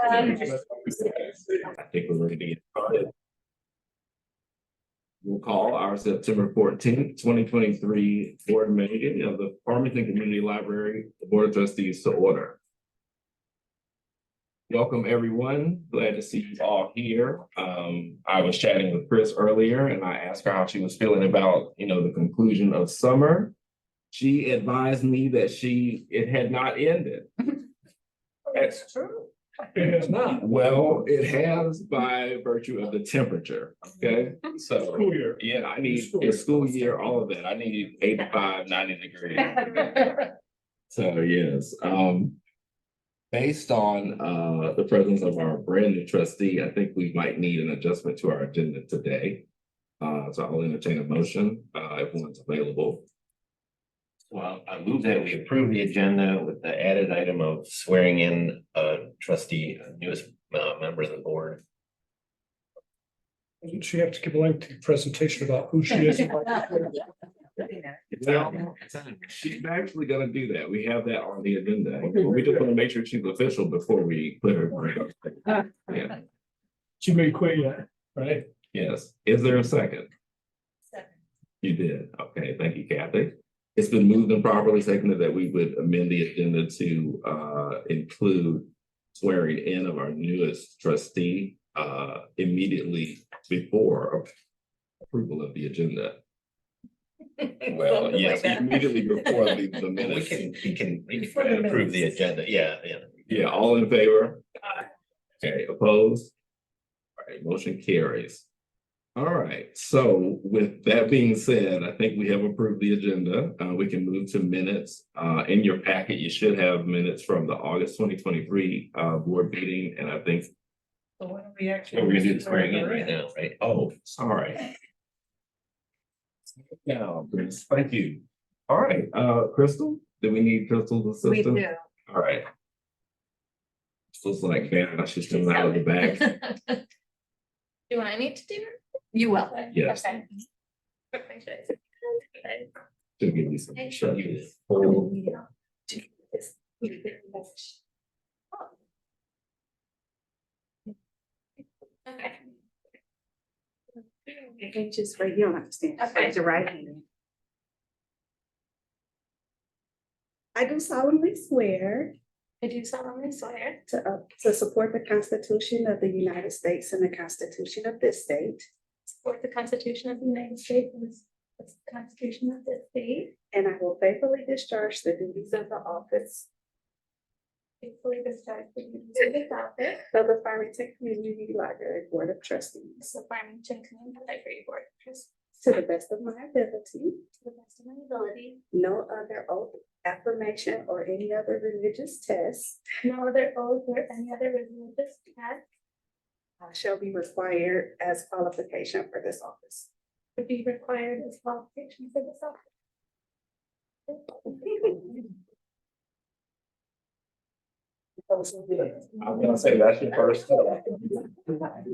I think we're ready to get started. We'll call our September 14th, 2023 board meeting of the Farmington Community Library, the Board of Trustees to order. Welcome, everyone. Glad to see you all here. I was chatting with Chris earlier and I asked her how she was feeling about, the conclusion of summer. She advised me that it had not ended. That's true. It has not. Well, it has by virtue of the temperature. Okay. So School year. yeah, I need the school year, all of that. I need 85, 90 degrees. So yes. Based on the presence of our brand new trustee, I think we might need an adjustment to our agenda today. So I'll entertain a motion if one's available. Well, I move that we approve the agenda with the added item of swearing in trustee, newest member of the board. Doesn't she have to give a lengthy presentation about who she is? She's actually gonna do that. We have that on the agenda. We just want to make sure she's official before we put her. Yeah, She may quit yet, right? yes. Is there a second? Second. You did. Okay, thank you, Kathy. It's been moved and properly seconded that we would amend the agenda to include swearing in of our newest trustee immediately before approval of the agenda. Well, yes, immediately before the minutes. We can approve the agenda. Yeah. Yeah, all in favor? Okay, opposed? All right, motion carries. All right, so with that being said, I think we have approved the agenda. We can move to minutes. In your packet, you should have minutes from the August 2023 board meeting, and I think. So what are we actually? We're gonna do the swearing in right now, right? Oh, sorry. Yeah, Chris, thank you. All right, Crystal, do we need Crystal's assistance? We do. All right. Crystal's like, man, she's coming out of the bag. Do I need to do it? You will. Yes. Okay. Make sure it's- To give you some instructions. Okay. You can just right, you don't have to stand. Okay. Raise your right hand. I do solemnly swear I do solemnly swear to support the Constitution of the United States and the Constitution of this state, to support the Constitution of the United States and the Constitution of this state. and I will faithfully discharge the duties of the office Faithfully discharge the duties of this office. of the Farmington Community Library Board of Trustees The Farmington Community Library Board of Trustees to the best of my ability. to the best of my ability. No other oath, affirmation, or any other religious test No other oath or any other religious test shall be required as qualification for this office. would be required as qualification for this office. I'm gonna say that's your first step.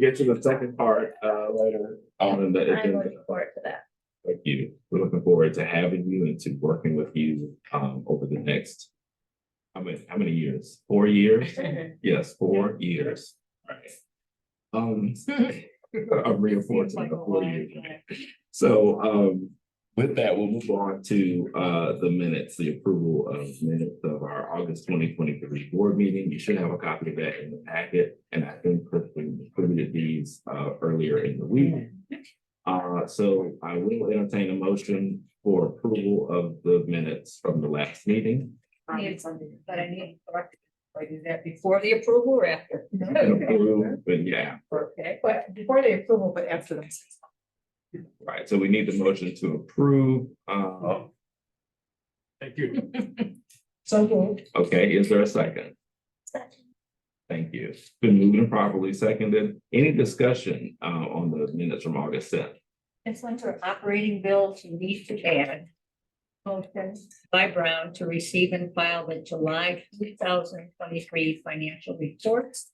Get to the second part later on in the I'm agenda. looking forward to that. Thank you. We're looking forward to having you and to working with you over the next, how many years? 4 years? Yes, 4 years. Right. I'm reinforcing the 4 years. So with that, we'll move on to the minutes, the approval of minutes of our August 2023 board meeting. You should have a copy of that in the packet, and I think Kristen distributed these earlier in the week. So I will entertain a motion for approval of the minutes from the last meeting. I need something, but I need to correct. Do I do that before the approval or after? You can approve, but yeah, Okay, but before the approval, but after them. right. So we need the motion to approve. Thank you. So moved. Okay, is there a second? Thank you. It's been moved and properly seconded. Any discussion on the minutes from August 10th? This one's for operating bills you need to add. Motion by Brown to receive and file the July 2023 financial reports.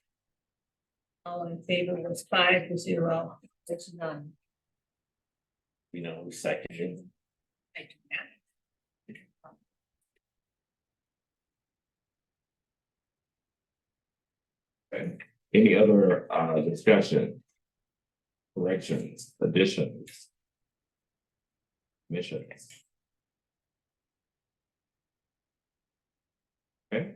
All in favor was 5-0, it's none. You know, second. I do not. Okay. Any other discussion? Corrections, additions? Missions? Okay.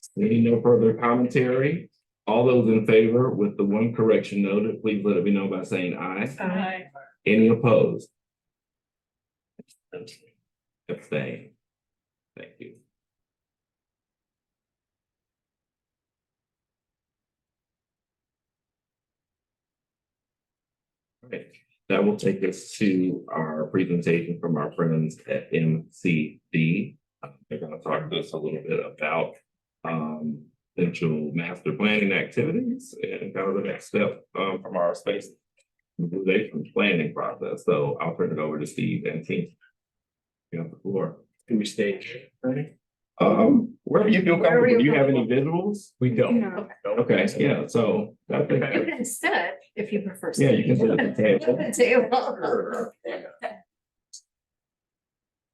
Seeing no further commentary, all those in favor with the one correction noted, please let it be known by saying aye. Aye. Any opposed? Abstain. Thank you. Okay, that will take us to our presentation from our friends at MCD. They're going to talk to us a little bit about potential master planning activities and kind of the next step from our space utilization planning process. So I'll turn it over to Steve and team. You have the floor. Do we stay? Ready? Wherever you feel Wherever comfortable. Do you you have any visuals? We don't. No. Okay, yeah, so I think, You can sit if you prefer. yeah, you can sit at the table. Table.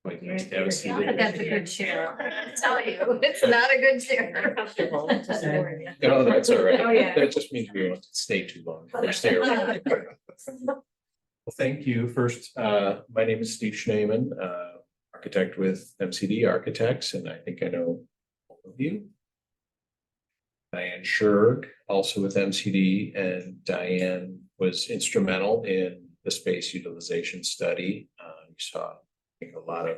Like, nice to have a seat. Not that's a good chair. I tell you, it's not a good chair. No, that's all right. Oh, yeah. That just means we won't stay too long. Or stay around. Well, thank you. First, my name is Steve Schneeman, architect with MCD Architects, and I think I know all of you. Diane Scherg, also with MCD, and Diane was instrumental in the space utilization study. You saw, I think, a lot of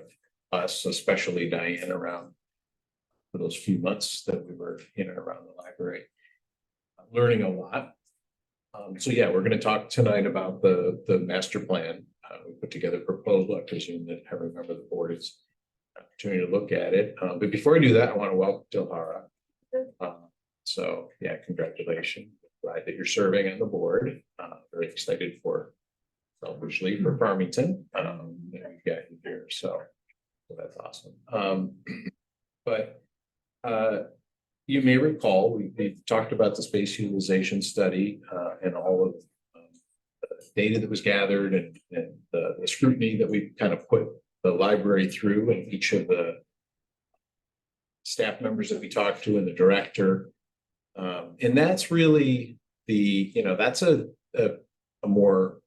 us, especially Diane, around for those few months that we were in and around the library, learning a lot. So yeah, we're going to talk tonight about the master plan. We put together a proposal. I presume that every member of the board is opportunity to look at it. But before I do that, I want to welcome Dilhara. So yeah, congratulations. Glad that you're serving on the board. Very excited for, selfishly, for Farmington. That we've got you here. So that's awesome. But you may recall, we talked about the space utilization study and all of the data that was gathered and the scrutiny that we kind of put the library through, and each of the staff members that we talked to and the director. And that's really that's a more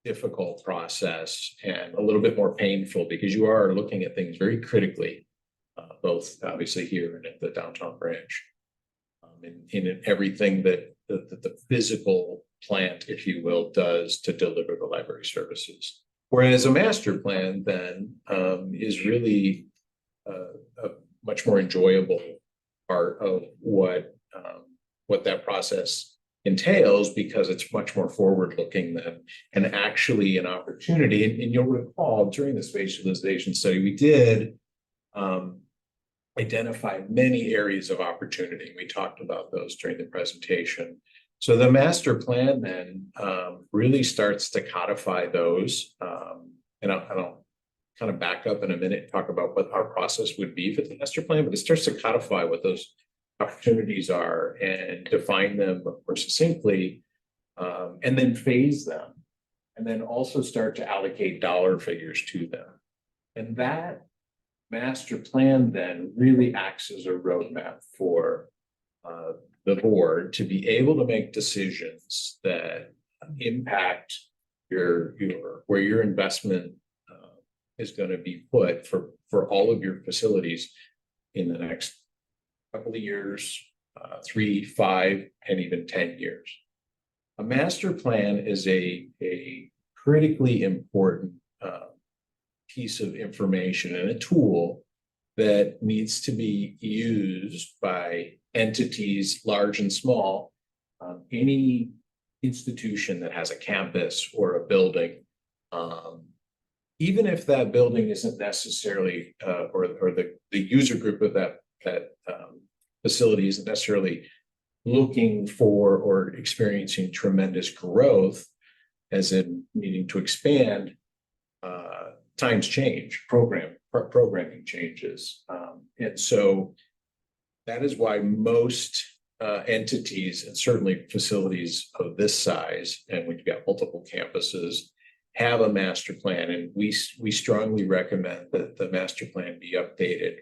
difficult process and a little bit more painful because you are looking at things very critically. Both obviously here and at the downtown branch, in everything that the physical plant, if you will, does to deliver the library services. Whereas a master plan then is really a much more enjoyable part of what that process entails, because it's much more forward-looking than and actually an opportunity. And you'll recall during the space utilization study, we did identify many areas of opportunity. We talked about those during the presentation. So the master plan then really starts to codify those. And I'll kind of back up in a minute and talk about what our process would be for the master plan, but it starts to codify what those opportunities are and define them more succinctly, and then phase them, and then also start to allocate dollar figures to them. And that master plan then really acts as a roadmap for the board to be able to make decisions that impact where your investment is going to be put for all of your facilities in the next couple of years, 3, 5, and even 10 years. A master plan is a critically important piece of information and a tool that needs to be used by entities large and small. Any institution that has a campus or a building, even if that building isn't necessarily or the user group of that facility isn't necessarily looking for or experiencing tremendous growth, as in needing to expand, times change, programming changes. And so that is why most entities, and certainly facilities of this size, and we've got multiple campuses, have a master plan. And we strongly recommend that the master plan be updated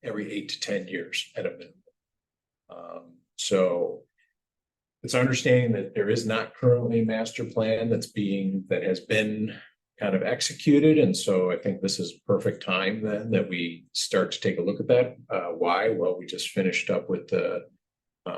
every 8 to 10 years at a minimum. So it's our understanding that there is not currently a master plan that has been kind of executed. And so I think this is perfect time then that we start to take a look at that. Why? Well, we just finished up with the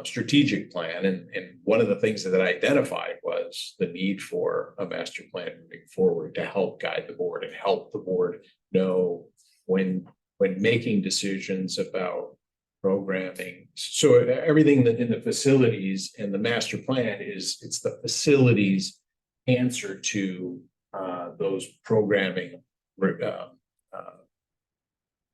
strategic plan. And one of the things that I identified was the need for a master plan moving forward to help guide the board and help the board know when making decisions about programming. So everything that in the facilities and the master plan it's the facilities answer to those programming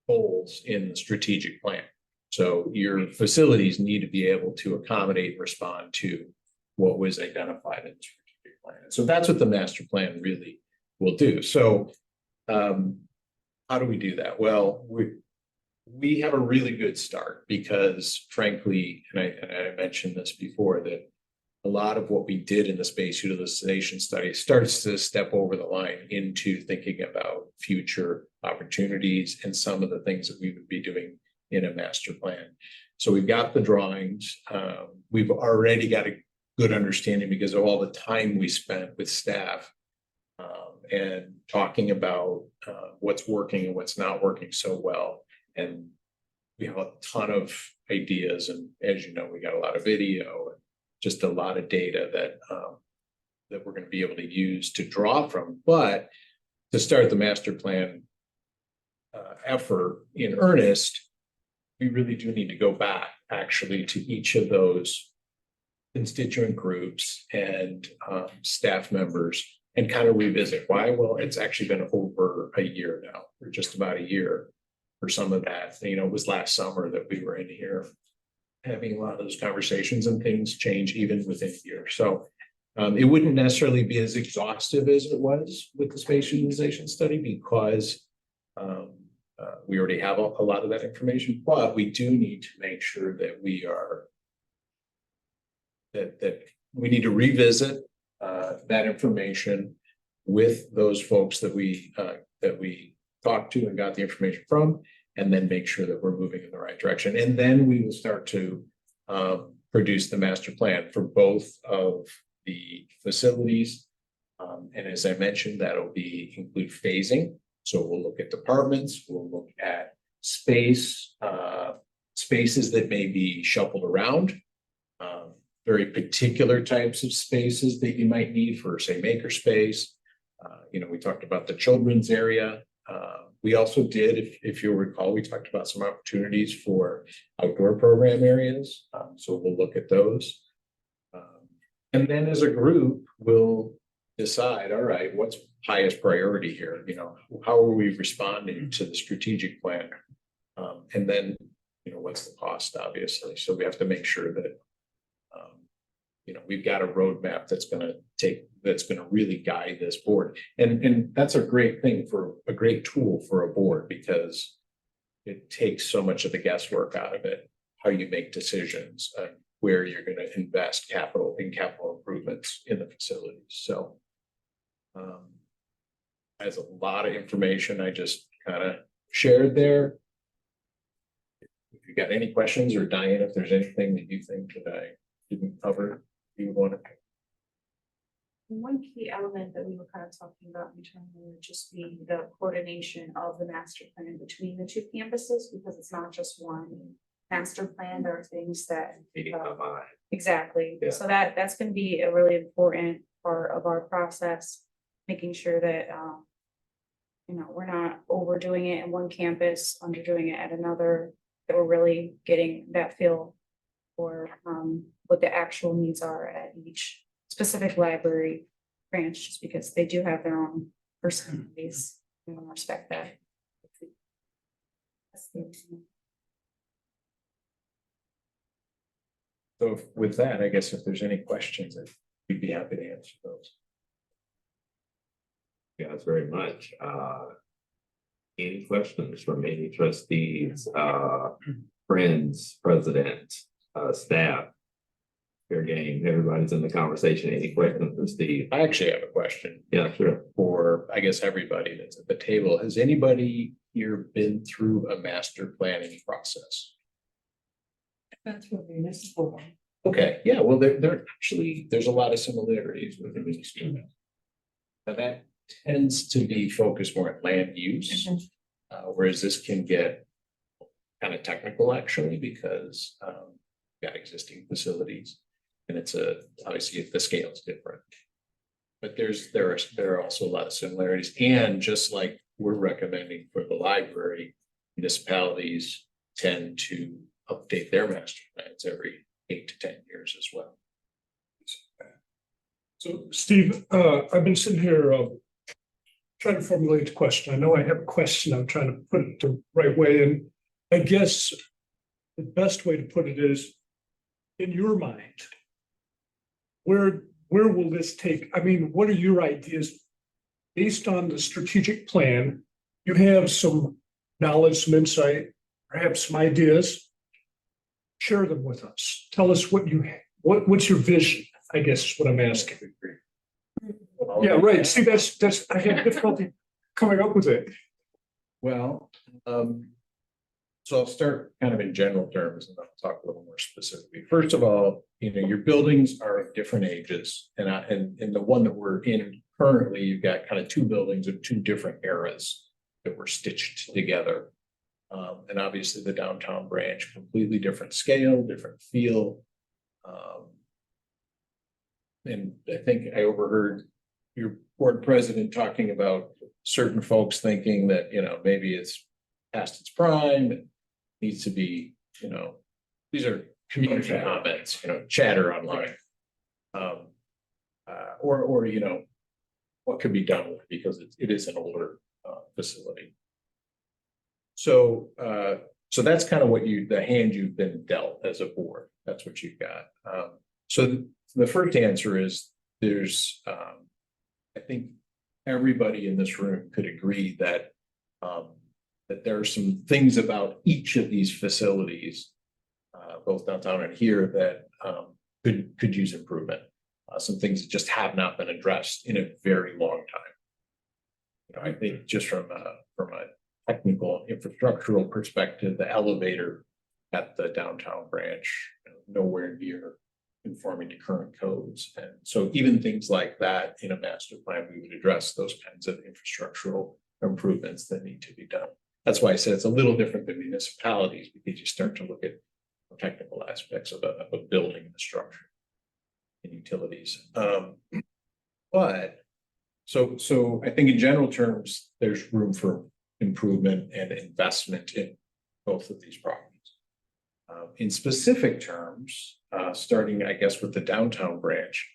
goals in the strategic plan. So your facilities need to be able to accommodate and respond to what was identified in the strategic plan. So that's what the master plan really will do. So how do we do that? Well, we have a really good start because frankly, and I mentioned this before, that a lot of what we did in the space utilization study starts to step over the line into thinking about future opportunities and some of the things that we would be doing in a master plan. So we've got the drawings. We've already got a good understanding because of all the time we spent with staff and talking about what's working and what's not working so well. And we have a ton of ideas. And as you know, we got a lot of video and just a lot of data that we're going to be able to use to draw from. But to start the master plan effort in earnest, we really do need to go back actually to each of those constituent groups and staff members and kind of revisit why. Well, it's actually been over a year now, or just about a year for some of that. You know, it was last summer that we were in here having a lot of those conversations, and things change even within a year. So it wouldn't necessarily be as exhaustive as it was with the space utilization study because we already have a lot of that information, but we do need to make sure that that we need to revisit that information with those folks that we talked to and got the information from, and then make sure that we're moving in the right direction. And then we will start to produce the master plan for both of the facilities. And as I mentioned, that'll include phasing. So we'll look at departments, we'll look at spaces that may be shuffled around, very particular types of spaces that you might need for, say, makerspace. We talked about the children's area. We also did, if you'll recall, we talked about some opportunities for outdoor program areas. So we'll look at those. And then as a group, we'll decide, all right, what's highest priority here? How are we responding to the strategic plan? And then, what's the cost, obviously? So we have to make sure that, we've got a roadmap that's going to really guide this board. And that's a great thing, for a great tool for a board, because it takes so much of the guesswork out of it, how you make decisions, where you're going to invest capital improvements in the facilities. So has a lot of information I just kind of shared there. If you got any questions, or Diane, if there's anything that you think that I didn't cover, you want to. One key element that we were kind of talking about internally would just be the coordination of the master plan between the two campuses, because it's not just one master plan. There are things that exactly. Yeah. So that's going to be a really important part of our process, making sure that we're not overdoing it in one campus, underdoing it at another, that we're really getting that feel for what the actual needs are at each specific library branch, just because they do have their own personalities. We want to respect that. So with that, I guess if there's any questions, we'd be happy to answer those. Guys, very much. Any questions from any trustees, friends, president, staff? Fair game. Everybody's in the conversation. Any questions for Steve? I actually have a question. Yeah, sure. For, I guess, everybody that's at the table. Has anybody here been through a master planning process? Been through a municipal one. Okay, yeah, well, there actually, there's a lot of similarities with the municipal. Now that tends to be focused more on land use, whereas this can get kind of technical actually, because got existing facilities. And it's obviously the scale is different. But there are also a lot of similarities, and just like we're recommending for the library, municipalities tend to update their master plans every 8 to 10 years as well. So Steve, I've been sitting here trying to formulate a question. I know I have a question. I'm trying to put it the right way. And I guess the best way to put it is, in your mind, where will this take? I mean, what are your ideas based on the strategic plan? You have some knowledge, some insight, perhaps some ideas. Share them with us. Tell us what's your vision, I guess is what I'm asking. Yeah, right. See, that's I have difficulty coming up with it. Well, so I'll start kind of in general terms and I'll talk a little more specifically. First of all, your buildings are of different ages, and the one that we're in currently, you've got kind of two buildings of two different eras that were stitched together. And obviously the downtown branch, completely different scale, different feel. And I think I overheard your board president talking about certain folks thinking that, maybe it's past its prime, it needs to be, these are community comments, chatter online. Or what could be done with it, because it is an older facility. So that's kind of the hand you've been dealt as a board. That's what you've got. So the first answer is I think everybody in this room could agree that there are some things about each of these facilities, both downtown and here, that could use improvement. Some things that just have not been addressed in a very long time. I think just from a technical infrastructural perspective, the elevator at the downtown branch, nowhere near conforming to current codes. And so even things like that in a master plan, we would address those kinds of infrastructural improvements that need to be done. That's why I said it's a little different than municipalities, because you start to look at technical aspects of a building and the structure and utilities. But so I think in general terms, there's room for improvement and investment in both of these properties. In specific terms, starting, I guess, with the downtown branch,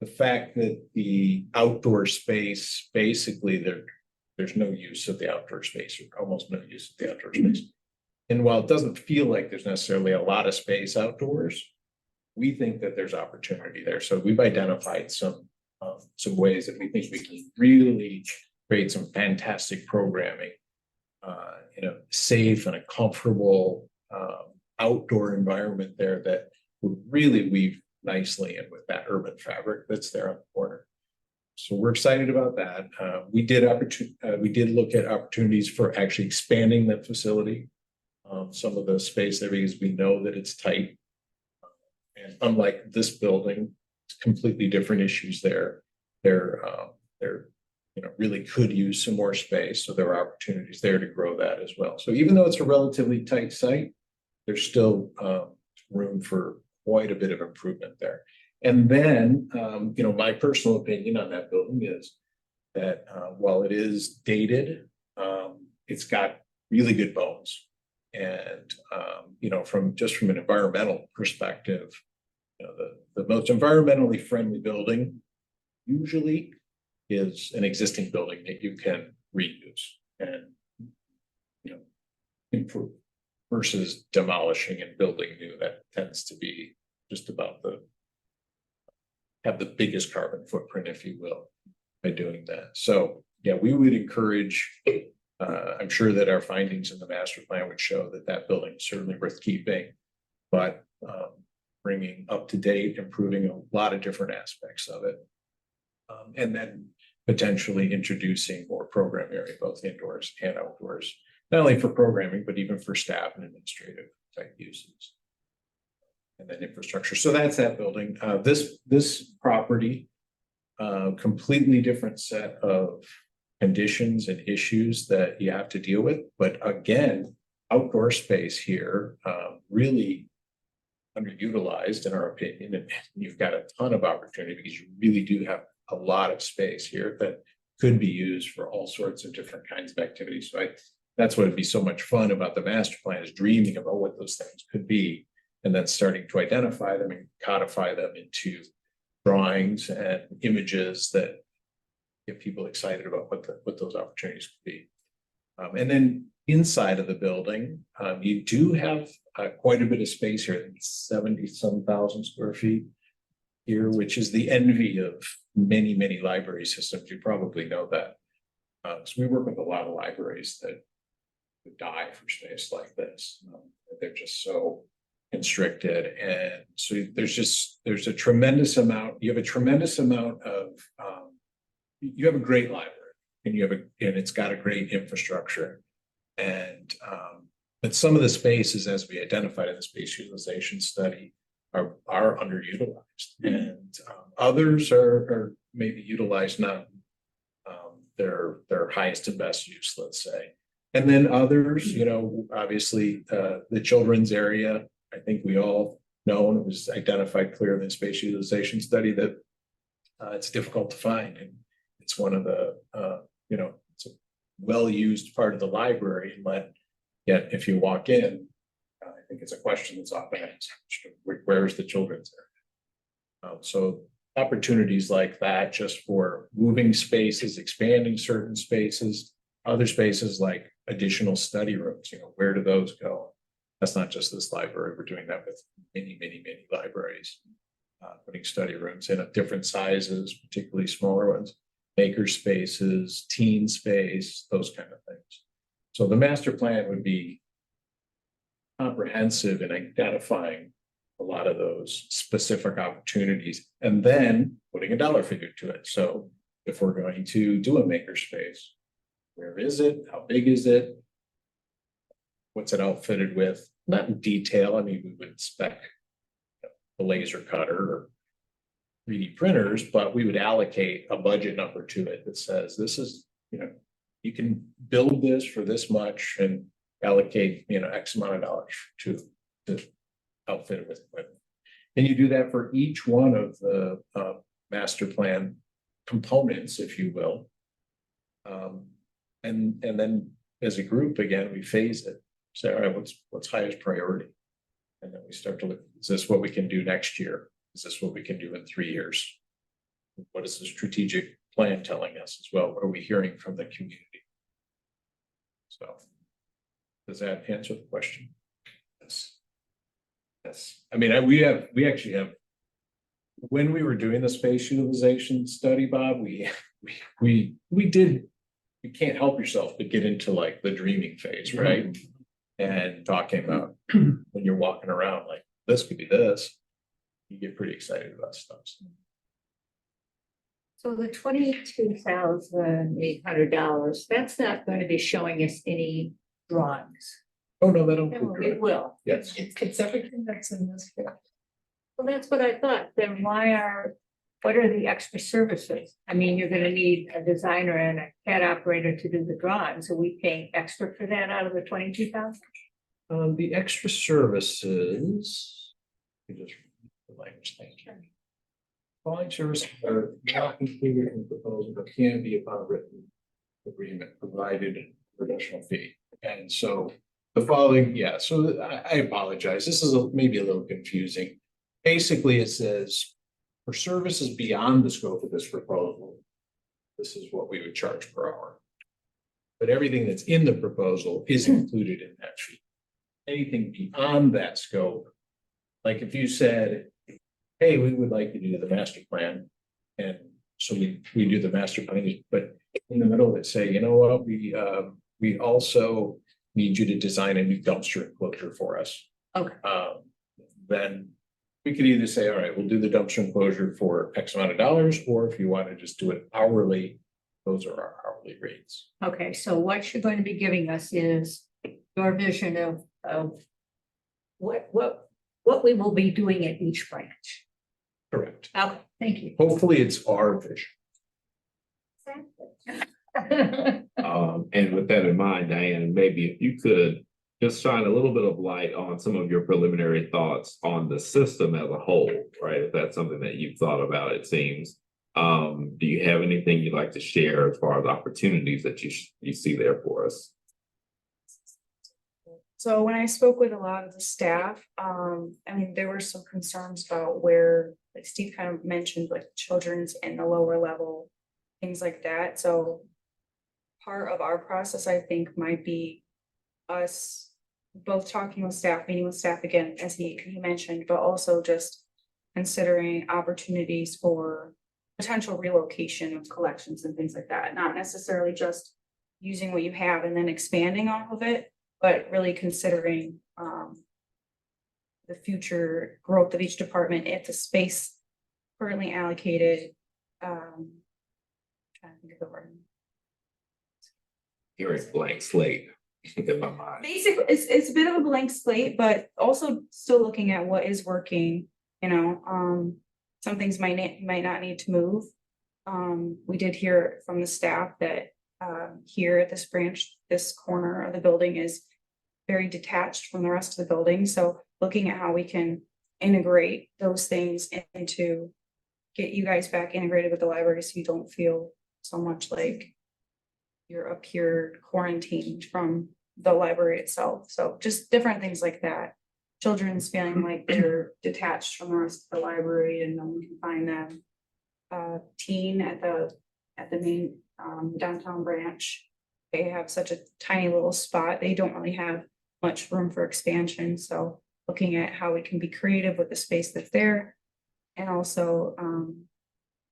the fact that the outdoor space, basically there's no use of the outdoor space, or almost no use of the outdoor space. And while it doesn't feel like there's necessarily a lot of space outdoors, we think that there's opportunity there. So we've identified some ways that we think we can really create some fantastic programming in a safe and a comfortable outdoor environment there that would really weave nicely in with that urban fabric that's there on the corner. So we're excited about that. We did look at opportunities for actually expanding that facility, some of the space there, because we know that it's tight. And unlike this building, it's completely different issues there. They're really could use some more space. So there are opportunities there to grow that as well. So even though it's a relatively tight site, there's still room for quite a bit of improvement there. And then, my personal opinion on that building is that while it is dated, it's got really good bones. And, from an environmental perspective, the most environmentally friendly building usually is an existing building that you can reuse and, improve, versus demolishing and building new. That tends to be just about have the biggest carbon footprint, if you will, by doing that. So yeah, we would encourage, I'm sure that our findings in the master plan would show that building is certainly worth keeping, but bringing up to date, improving a lot of different aspects of it. And then potentially introducing more program area, both indoors and outdoors, not only for programming, but even for staff and administrative type uses. and then infrastructure. So that's that building. This property, completely different set of conditions and issues that you have to deal with. But again, outdoor space here, really underutilized in our opinion. And you've got a ton of opportunity because you really do have a lot of space here that could be used for all sorts of different kinds of activities. So that's what would be so much fun about the master plan, is dreaming about what those things could be, and then starting to identify them and codify them into drawings and images that get people excited about what those opportunities could be. And then inside of the building, you do have quite a bit of space here, 70-some thousand square feet here, which is the envy of many, many library systems. You probably know that. So we work with a lot of libraries that would die for space like this. They're just so constricted. And so there's a tremendous amount, you have a tremendous amount of, you have a great library, and it's got a great infrastructure. And but some of the spaces, as we identified in the space utilization study, are underutilized, and others are maybe utilized not their highest and best use, let's say. And then others, obviously the children's area, I think we all know, and it was identified clearly in the space utilization study, that it's difficult to find, and it's one of the it's a well-used part of the library, but yet if you walk in, I think it's a question that's often asked: where's the children's area? So opportunities like that, just for moving spaces, expanding certain spaces, other spaces like additional study rooms, where do those go? That's not just this library. We're doing that with many, many, many libraries, putting study rooms in of different sizes, particularly smaller ones, maker spaces, teen space, those kind of things. So the master plan would be comprehensive in identifying a lot of those specific opportunities, and then putting a dollar figure to it. So if we're going to do a maker space, where is it? How big is it? What's it outfitted with? Not in detail. I mean, we would spec a laser cutter or 3D printers, but we would allocate a budget number to it that says, this is, you can build this for this much, and allocate, X amount of dollars to outfit it with equipment. And you do that for each one of the master plan components, if you will. And then as a group, again, we phase it. Say, all right, what's highest priority? And then we start to look, is this what we can do next year? Is this what we can do in 3 years? What is the strategic plan telling us as well? What are we hearing from the community? So does that answer the question? Yes. Yes. I mean, we actually have, when we were doing the space utilization study, Bob, we did, you can't help yourself but get into like the dreaming phase, right? Mm-hmm. And talking about when you're walking around, like, this could be this, you get pretty excited about stuff. So the $22,800, that's not going to be showing us any drawings. Oh, no, that'll. It will. Yes. It's everything that's in this here. Well, that's what I thought. Then what are the extra services? I mean, you're gonna need a designer and a CAD operator to do the drawings. Are we paying extra for that out of the 22,000? The extra services, let me just read the language thing. Following services are not included in the proposal, but can be upon written agreement provided for additional fee. And so the following, so I apologize. This is maybe a little confusing. Basically, it says, for services beyond the scope of this proposal, this is what we would charge per hour. But everything that's in the proposal is included in that fee. Anything beyond that scope, like if you said, hey, we would like to do the master plan, and so we do the master plan, but in the middle of it say, you know what, we also need you to design a new dumpster enclosure for us. Okay. Then we could either say, all right, we'll do the dumpster enclosure for X amount of dollars, or if you want to just do it hourly, those are our hourly rates. Okay, so what you're going to be giving us is your vision of what what we will be doing at each branch. Correct. Okay, thank you. Hopefully it's our vision. And with that in mind, Diane, maybe if you could just shine a little bit of light on some of your preliminary thoughts on the system as a whole, right? If that's something that you've thought about, it seems. Do you have anything you'd like to share as far as opportunities that you see there for us? So when I spoke with a lot of the staff, I mean, there were some concerns about where, like Steve kind of mentioned, like children's in the lower level, things like that. So part of our process, I think, might be us both talking with staff, meeting with staff again, as he mentioned, but also just considering opportunities for potential relocation of collections and things like that, not necessarily just using what you have and then expanding off of it, but really considering the future growth of each department if the space currently allocated. Trying to think of the word. Hearing blank slate in my mind. Basically, it's a bit of a blank slate, but also still looking at what is working, you know, some things might not need to move. We did hear from the staff that here at this branch, this corner of the building is very detached from the rest of the building. So looking at how we can integrate those things into get you guys back integrated with the library so you don't feel so much like you're up here quarantined from the library itself. So just different things like that. Children's feeling like they're detached from the rest of the library and no one can find them. Teen at the main downtown branch, they have such a tiny little spot. They don't really have much room for expansion. So looking at how we can be creative with the space that's there, and also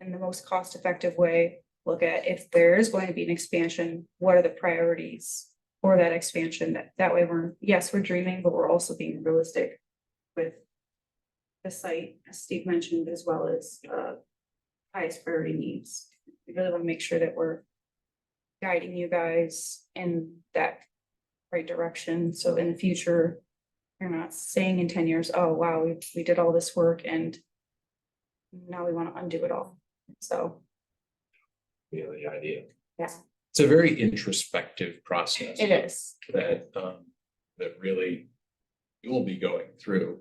in the most cost-effective way, look at if there is going to be an expansion, what are the priorities for that expansion? That way we're dreaming, but we're also being realistic with the site, as Steve mentioned, as well as highest priority needs. We really want to make sure that we're guiding you guys in that right direction. So in the future, you're not saying in 10 years, oh, wow, we did all this work and now we want to undo it all. So. Yeah, the idea. Yeah. It's a very introspective process. It is. That really you'll be going through,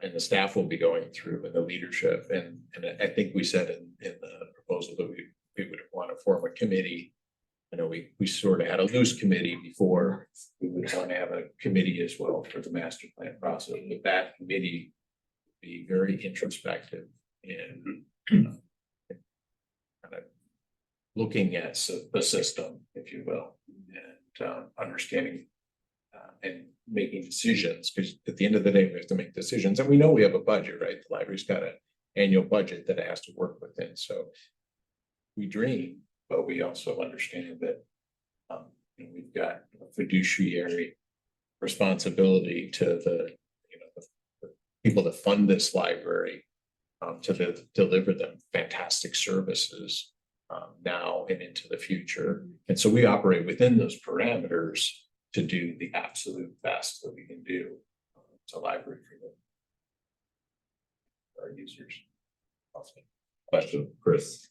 and the staff will be going through, and the leadership, and I think we said in the proposal that we would want to form a committee. You know, we sort of had a loose committee before. We would want to have a committee as well for the master plan process. But that committee would be very introspective and kind of looking at the system, if you will, and understanding and making decisions, because at the end of the day, we have to make decisions, and we know we have a budget, right? The library's got an annual budget that it has to work within. So we dream, but we also understand that we've got a fiduciary responsibility to the people that fund this library to deliver them fantastic services now and into the future. And so we operate within those parameters to do the absolute best that we can do to library for our users. Awesome. Question, Chris.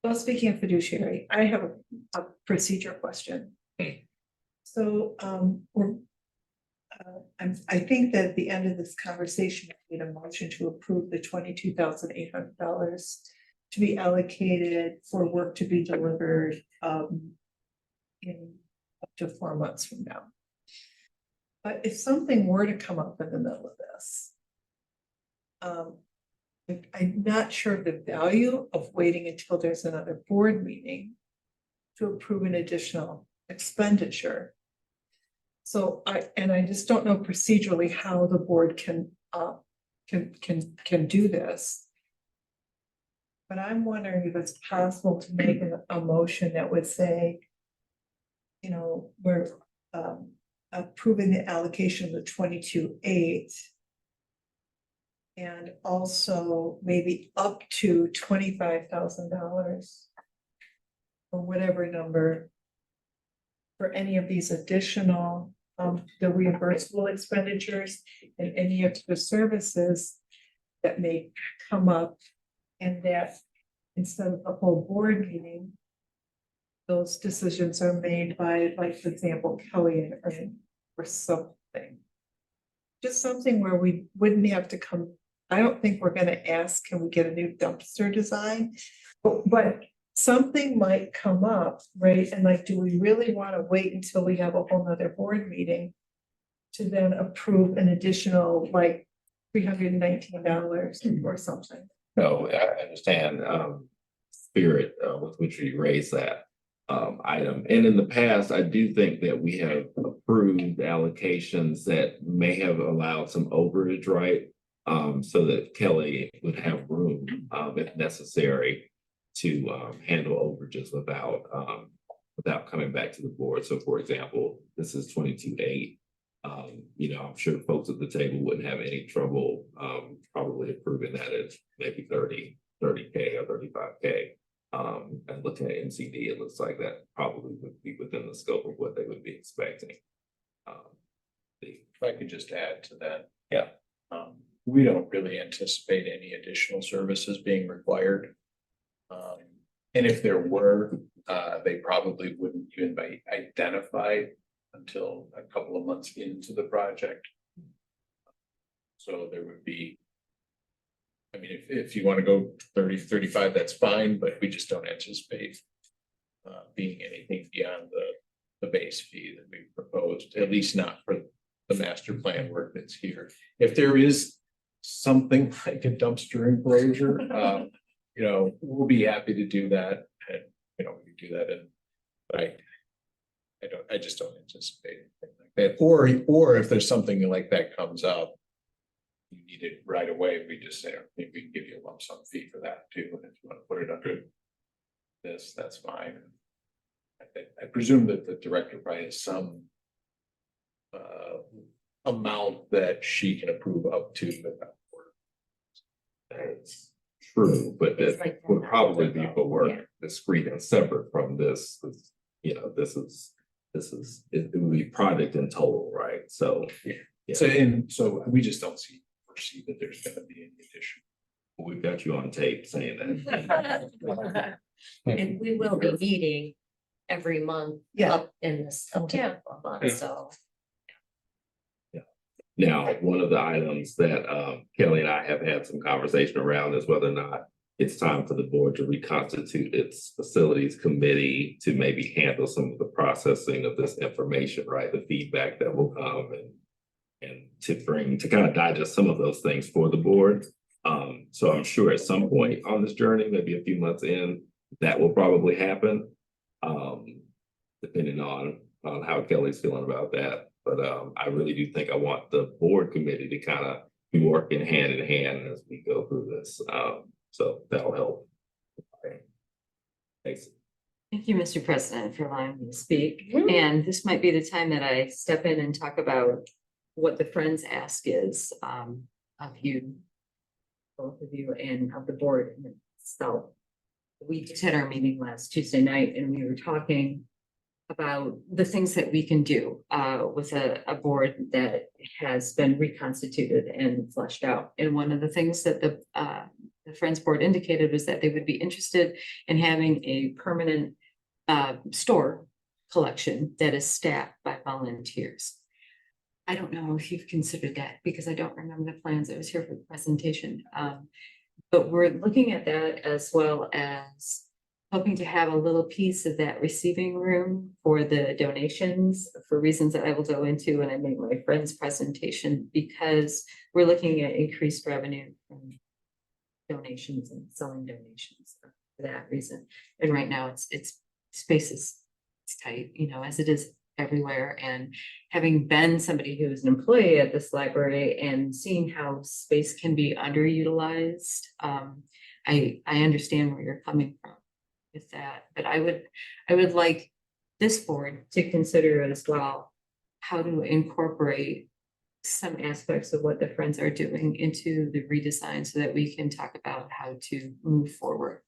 Well, speaking of fiduciary, I have a procedure question. So I think that at the end of this conversation, we need a motion to approve the $22,800 to be allocated for work to be delivered in up to 4 months from now. But if something were to come up in the middle of this, I'm not sure of the value of waiting until there's another board meeting to approve an additional expenditure. So I just don't know procedurally how the board can do this. But I'm wondering if it's possible to make a motion that would say, you know, we're approving the allocation of the 22.8 and also maybe up to $25,000 or whatever number for any of these additional the reimbursable expenditures and any of the services that may come up. And that instead of a whole board meeting, those decisions are made by, like, for example, Kelly or something. Just something where we wouldn't have to come, I don't think we're gonna ask, can we get a new dumpster design? But something might come up, right? And like, do we really wanna wait until we have a whole nother board meeting to then approve an additional, like, $319 or something? No, I understand, spirit, with which you raise that, item. And in the past, I do think that we have approved allocations that may have allowed some overage, right? So that Kelly would have room, if necessary, to, handle overages without coming back to the board. So for example, this is 22.8. I'm sure folks at the table wouldn't have any trouble, probably approving that at maybe 30K or 35K. And looking at MCD, it looks like that probably would be within the scope of what they would be expecting. If I could just add to that. Yeah. We don't really anticipate any additional services being required. And if there were, they probably wouldn't even be identified until a couple of months into the project. So there would be, I mean, if you want to go 30, 35, that's fine, but we just don't anticipate being anything beyond the base fee that we proposed, at least not for the master plan work that's here. If there is something like a dumpster enclosure, we'll be happy to do that. And, we can do that. And but I just don't anticipate anything like that. Or if there's something like that comes up, you need it right away, we just say, I think we can give you a lump sum fee for that too. And if you want to put it under this, that's fine. I presume that the director probably has some amount that she can approve up to. That's true, but that would probably be for work discrete and separate from this. It would be project in total, right? So, So we just don't foresee that there's going to be any addition. we've got you on tape saying that. And we will be meeting every month Yeah. up in this, so. Now, one of the items that Kelly and I have had some conversation around is whether or not it's time for the board to reconstitute its facilities committee to maybe handle some of the processing of this information, right? The feedback that will come and to kind of digest some of those things for the board. So I'm sure at some point on this journey, maybe a few months in, that will probably happen. Depending on how Kelly's feeling about that. But I really do think I want the board committee to kind of be working hand in hand as we go through this. So that'll help. Okay. Thanks. Thank you, Mr. President, for allowing me to speak. And this might be the time that I step in and talk about what the Friends ask is of you, both of you, and of the board itself. We just had our meeting last Tuesday night and we were talking about the things that we can do with a board that has been reconstituted and fleshed out. And one of the things that the Friends Board indicated was that they would be interested in having a permanent store collection that is staffed by volunteers. I don't know if you've considered that because I don't remember the plans. I was here for the presentation. But we're looking at that as well as hoping to have a little piece of that receiving room for the donations for reasons that I will go into when I make my Friends presentation, because we're looking at increased revenue from donations and selling donations for that reason. And right now it's space is tight, as it is everywhere. And having been somebody who is an employee at this library and seeing how space can be underutilized, I understand where you're coming from with that. But I would like this board to consider as well how to incorporate some aspects of what the Friends are doing into the redesign so that we can talk about how to move forward.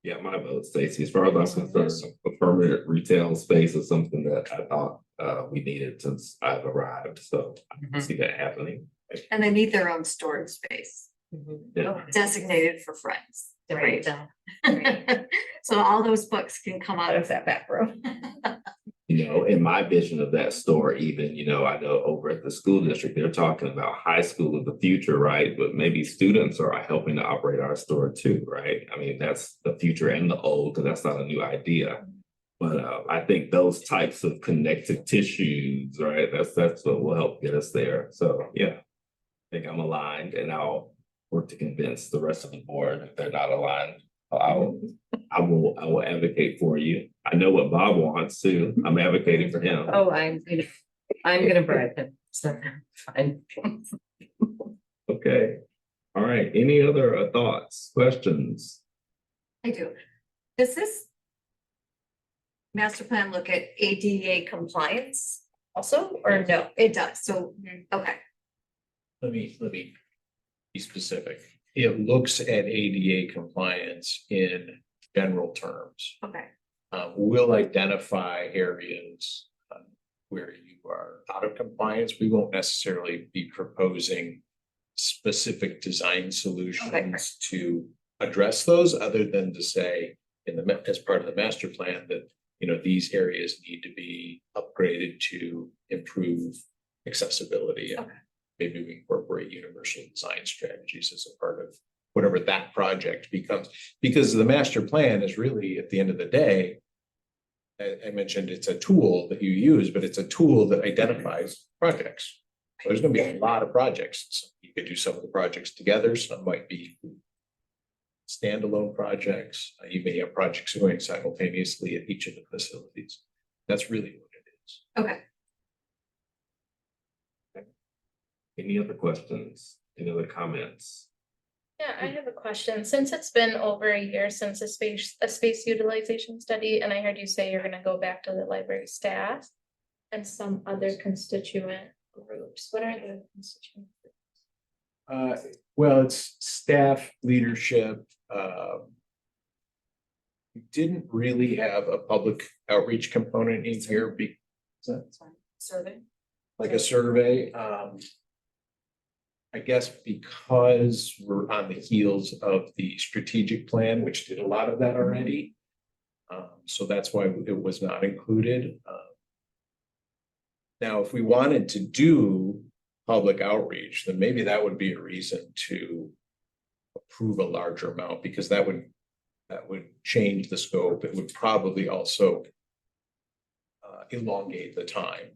Yeah, my vote, Stacy. As far as I'm concerned, a permanent retail space is something that I thought we needed since I've arrived. So I can see that happening. And they need their own storage space Yeah. designated for friends. Right. So all those books can come out of that back room. You know, in my vision of that store, even, you know, I know over at the school district, they're talking about high school of the future, right? But maybe students are helping to operate our store too, right? I mean, that's the future and the old, because that's not a new idea. But I think those types of connective tissues, right? That's what will help get us there. So yeah, I think I'm aligned, and I'll work to convince the rest of the board if they're not aligned. I will advocate for you. I know what Bob wants too. I'm advocating for him. Oh, I'm gonna bribe him, so fine. Okay. All right. Any other thoughts, questions? I do. Does this master plan look at ADA compliance also, or no? It does, so, okay. Let me be specific. It looks at ADA compliance in general terms. Okay. We'll identify areas where you are out of compliance. We won't necessarily be proposing specific design solutions to address those, other than to say as part of the master plan that, you know, these areas need to be upgraded to improve accessibility. And maybe we incorporate universal design strategies as a part of whatever that project becomes, because the master plan is really, at the end of the day, I mentioned it's a tool that you use, but it's a tool that identifies projects. So there's gonna be a lot of projects. So you could do some of the projects together. Some might be standalone projects. You may have projects going simultaneously at each of the facilities. That's really what it is. Okay. Any other questions? Any other comments? Yeah, I have a question. Since it's been over a year since a space utilization study, and I heard you say you're gonna go back to the library staff and some other constituent groups. What are the constituent groups? Well, it's staff, leadership. We didn't really have a public outreach component in here. Survey. Like a survey. I guess because we're on the heels of the strategic plan, which did a lot of that already. So that's why it was not included. Now, if we wanted to do public outreach, then maybe that would be a reason to approve a larger amount, because that would change the scope. It would probably also elongate the time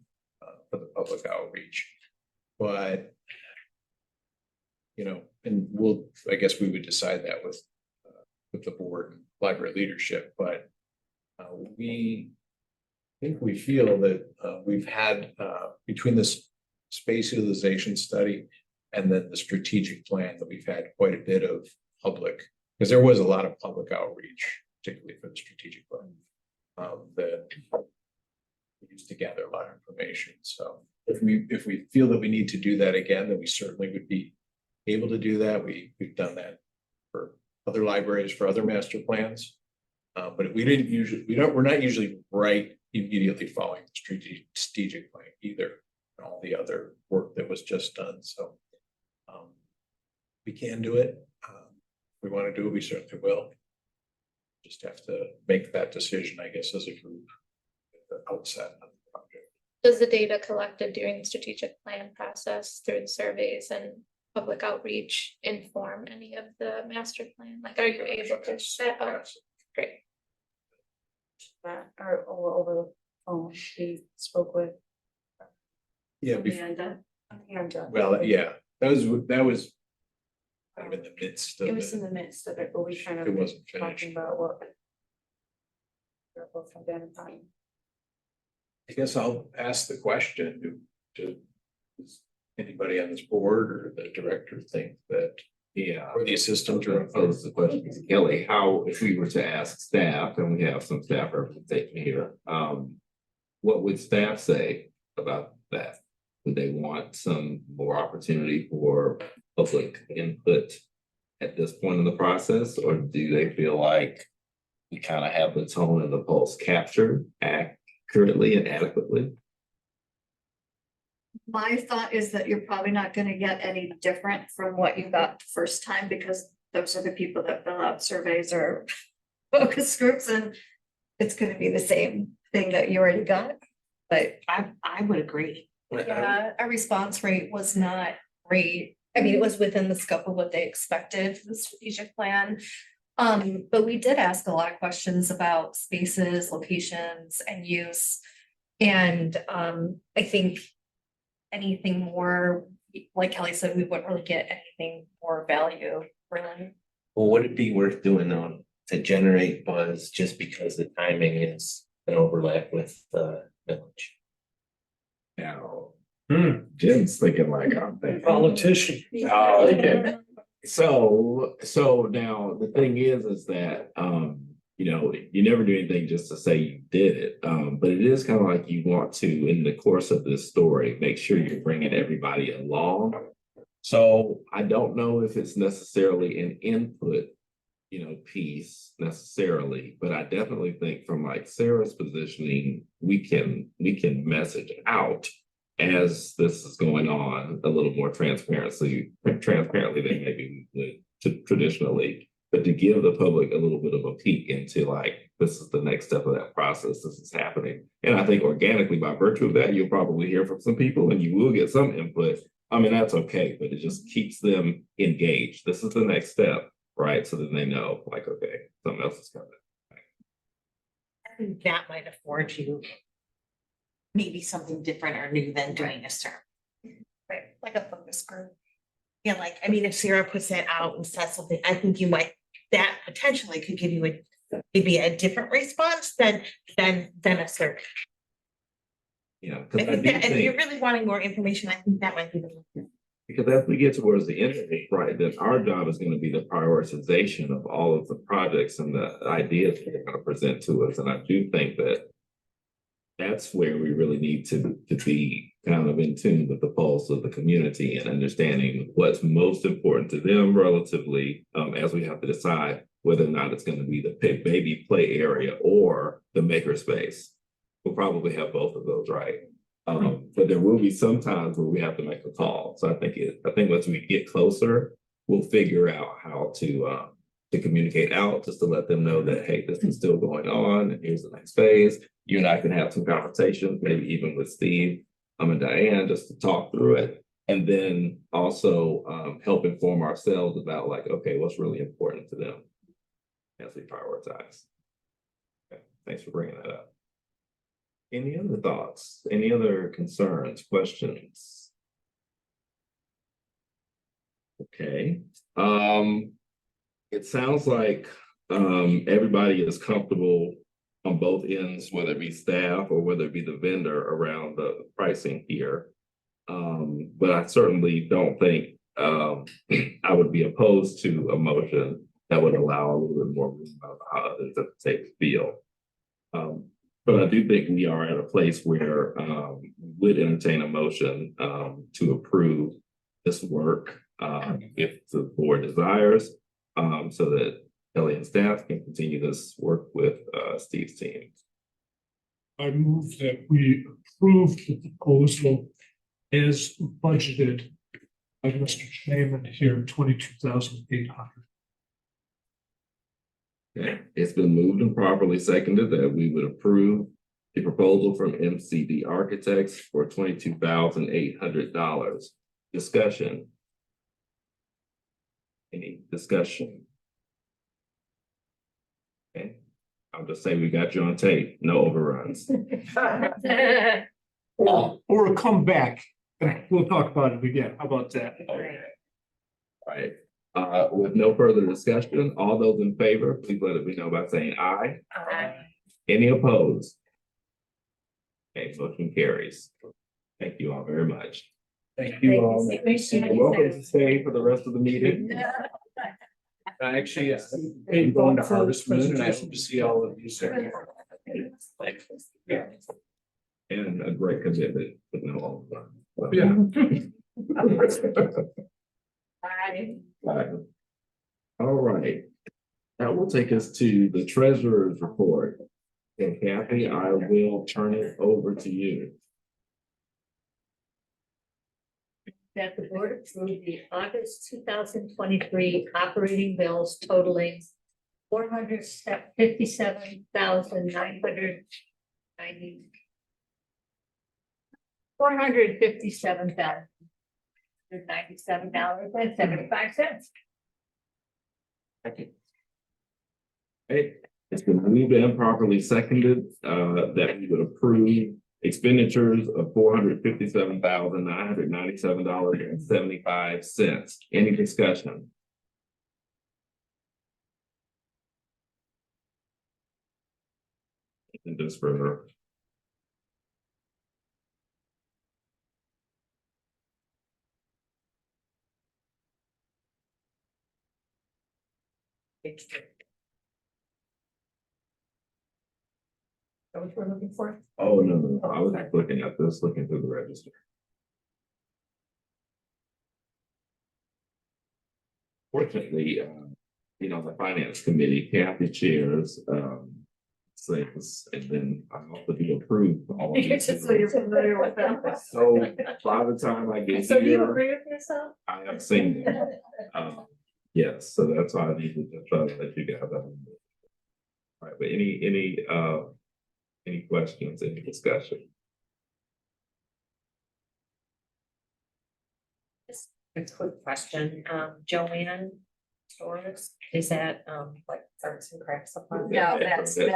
for the public outreach. But you know, and I guess we would decide that with the board and library leadership, but we feel that we've had between this space utilization study and then the strategic plan, that we've had quite a bit of public, because there was a lot of public outreach, particularly for the strategic plan, that we used to gather a lot of information. So if we feel that we need to do that again, then we certainly would be able to do that. We've done that for other libraries, for other master plans. But we're not usually right immediately following the strategic plan either, and all the other work that was just done. So we can do it. If we want to do it, we certainly will. Just have to make that decision, I guess, as a group at the outset of the project. Does the data collected during the strategic plan process through the surveys and public outreach inform any of the master plan? Like, are you able to set up? Great. That or over the phone, she spoke with. Yeah. Amanda. Well, yeah, that was kind of in the midst of It was in it. the midst of it, but we kind of It wasn't talking finished. about what. We're both identifying. I guess I'll ask the question, does anybody on this board or the director think that, Yeah. or the assistant To director? pose the question to Kelly, how, if we were to ask staff, and we have some staff representation here, what would staff say about that? Would they want some more opportunity for public input at this point in the process, or do they feel like we kind of have the tone and the pulse captured accurately and adequately. My thought is that you're probably not gonna get any different from what you got the first time, because those are the people that fill out surveys or focus groups, and it's gonna be the same thing that you already got. But I would agree. yeah, our response rate was not great. I mean, it was within the scope of what they expected for the strategic plan. But we did ask a lot of questions about spaces, locations, and use. And I think anything more, like Kelly said, we wouldn't really get anything more value, really. Well, would it be worth doing to generate buzz just because the timing is an overlap with the village? Now, Jim's thinking like I'm thinking. Politician. Oh, okay. So now the thing is that, you know, you never do anything just to say you did it. But it is kind of like you want to, in the course of this story, make sure you're bringing everybody along. So I don't know if it's necessarily an input, you know, piece necessarily, but I definitely think from like Sarah's positioning, we can message out as this is going on a little more transparently than maybe we would traditionally, but to give the public a little bit of a peek into like, this is the next step of that process, this is happening. And I think organically by virtue of that, you'll probably hear from some people and you will get some input. I mean, that's okay, but it just keeps them engaged. This is the next step, right? So then they know like, okay, something else is coming. I think that might afford you maybe something different or new than doing a survey. Right, like a focus group. Yeah, like, I mean, if Sarah puts that out and says something, I think you might, that potentially could give you maybe a different response than a survey. Yeah, I because I think do that if you're think, really wanting more information, I think that might be the. because as we get towards the end of it, right, then our job is going to be the prioritization of all of the projects and the ideas that they're going to present to us. And I do think that that's where we really need to be kind of in tune with the pulse of the community and understanding what's most important to them relatively, as we have to decide whether or not it's going to be the baby play area or the maker space. We'll probably have both of those, right? But there will be some times where we have to make a call. So I think once we get closer, we'll figure out how to communicate out, just to let them know that, hey, this is still going on and here's the next phase. You and I can have some conversations, maybe even with Steve and Diane, just to talk through it. And then also help inform ourselves about like, okay, what's really important to them as we prioritize. Okay. Thanks for bringing that up. Any other thoughts? Any other concerns, questions? Okay. It sounds like everybody is comfortable on both ends, whether it be staff or whether it be the vendor around the pricing here. But I certainly don't think I would be opposed to a motion that would allow a little bit more room about how others at the table feel. But I do think we are at a place where we would entertain a motion to approve this work if the board desires, so that Kelly and staff can continue this work with Steve's team. I move that we approve the proposal as budgeted by Mr. Schneeman here, 22,800. Okay, it's been moved and properly seconded that we would approve the proposal from MCD Architects for $22,800. Discussion. Any discussion? Okay, I'll just say we got you on tape, no overruns. Or come back, and we'll talk about it again. How about that? Right. With no further discussion, all those in favor, please let me know by saying aye. Aye. Any opposed? Okay, motion carries. Thank you all very much. Thank you all. You're welcome to stay for the rest of the meeting. Actually, I'm going to Harvest Moon and I hope to see all of you soon. And a great commitment, but no all. Yeah. Bye. All right. That will take us to the treasurer's report. And Kathy, I will turn it over to you. That the board approve the August 2023 operating bills totaling $457,990. $457,997.75. Hey, it's been moved and properly seconded, that we would approve expenditures of $457,997.75. Any discussion? And just for That what we're looking for? oh, no, I was just looking at this, looking through the register. Fortunately, the finance committee, Kathy chairs, things, and then I also do approve all of these. Just so you're familiar with them. So by the time I get So do you here, agree with yourself? I have seen them. Yes, so that's why I need to just try to let you guys know. All right, but any questions, any discussion? Just a quick question, Joanne stores, is that like arts and crafts supply? No, that's a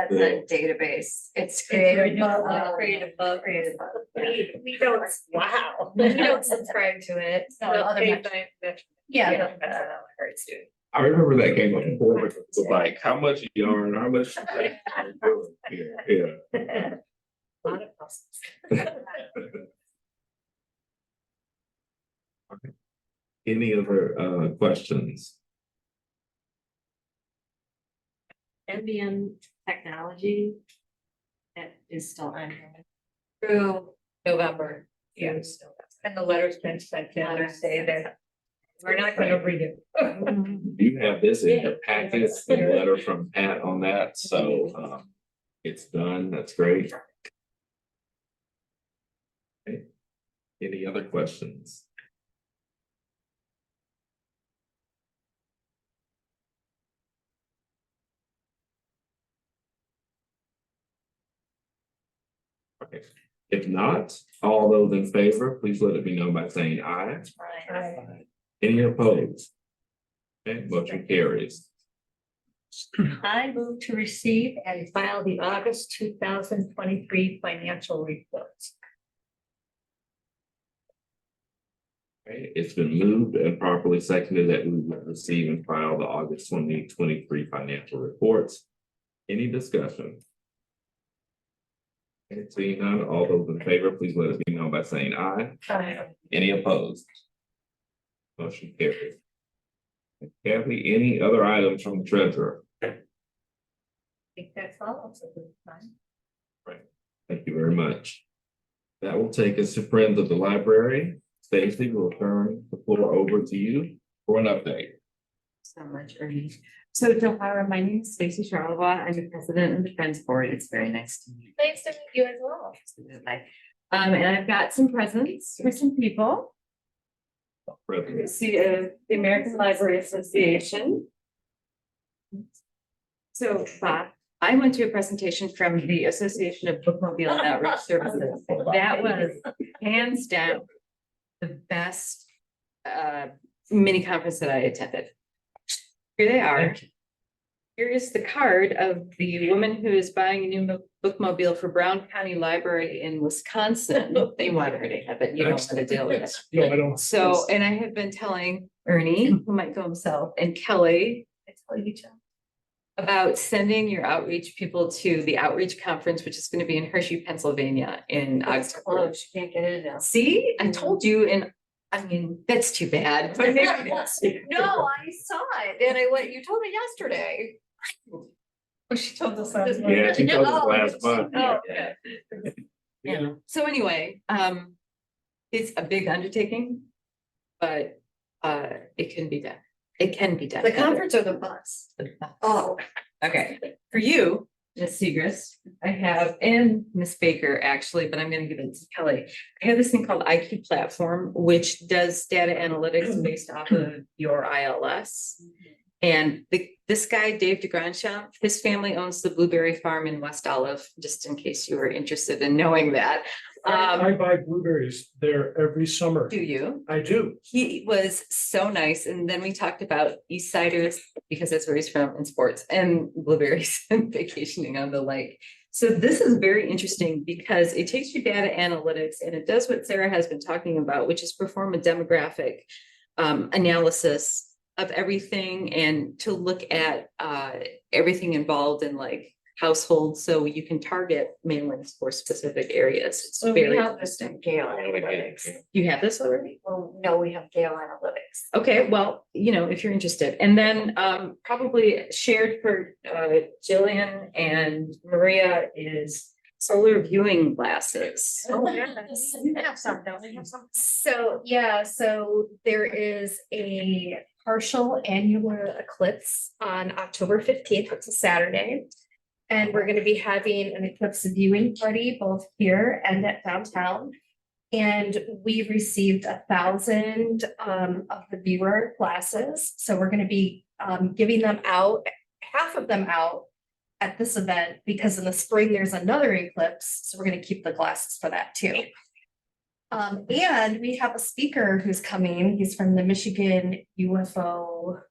database. It's created. We don't, wow. We don't subscribe to it. No, The other they- metro- Yeah. Yeah. That's what arts do. I remember that came up before, but it was like, how much yarn, how much? Yeah. Lot of process. Any other questions? MBM technology, that is still ongoing. Through November. Yes. And the letter's been sent in to say that we're not gonna read it. You have this in your packets, the letter from Pat on that, so it's done, that's great. Okay. Any other questions? Okay, if not, all those in favor, please let it be known by saying aye. Any opposed? Okay, motion carries. I move to receive and file the August 2023 financial reports. Okay, it's been moved and properly seconded that we will receive and file the August 2023 financial reports. Any discussion? Okay, seeing none, all those in favor, please let it be known by saying aye. Any opposed? Motion carries. Kathy, any other items from the treasurer? I think that's all. So good time. Thank you very much. That will take us to Friends of the Library. Stacy, will turn the floor over to you for an update. So much, Ernie. So Delaware, my name is Stacy Charlevoix. I'm the president of the Friends Board. It's very nice to meet you. Nice to meet you as well. And I've got some presents for some people. President. See, the American Library Association. So, Bob, I went to a presentation from the Association of Bookmobile and Outreach Services. That was hands down the best mini conference that I attended. Here they are. Here is the card of the woman who is buying a new bookmobile for Brown County Library in Wisconsin. They want her to have it, you don't want to deal with it. No, I don't. So, and I have been telling Ernie, who might go himself, and Kelly, I tell you, John, about sending your outreach people to the outreach conference, which is going to be in Hershey, Pennsylvania in October. Close, you can't get it now. See, I told you, and I mean, that's too bad. But maybe that's- No, I saw it and you told me yesterday. Oh, she told us last month. Yeah, she told us last month. Oh, Yeah. Yeah. So anyway, it's a big undertaking, but it can be done. It can be done. The better. conference or the bus? Oh, Okay, for you, Ms. Segrist, I have, and Ms. Baker actually, but I'm gonna give it to Kelly. I have this thing called IQ Platform, which does data analytics based off of your ILS. And this guy, Dave DeGrandchamp, his family owns the blueberry farm in West Olive, just in case you were interested in knowing that. I buy blueberries there every summer. Do you? I do. He was so nice. And then we talked about East Siders because that's where he's from in sports, and blueberries and vacationing on the lake. So this is very interesting because it takes your data analytics and it does what Sarah has been talking about, which is perform a demographic analysis of everything and to look at everything involved in like households, so you can target mailings for specific areas. It's So we very have this interesting. in Gale Analytics. You have this already? Well, no, we have Gale Analytics. Okay, well, you know, if you're interested, and then probably shared for Jillian and Maria is solar viewing glasses. Oh, yes. You have some, don't you have some? so yeah, so there is a partial annular eclipse on October 15th. It's a Saturday. And we're gonna be having an eclipse viewing party both here and at downtown. And we received 1,000 of the viewer glasses. So we're gonna be giving them out, half of them out at this event, because in the spring there's another eclipse. So we're gonna keep the glasses for that too. And we have a speaker who's coming. He's from the Michigan UFO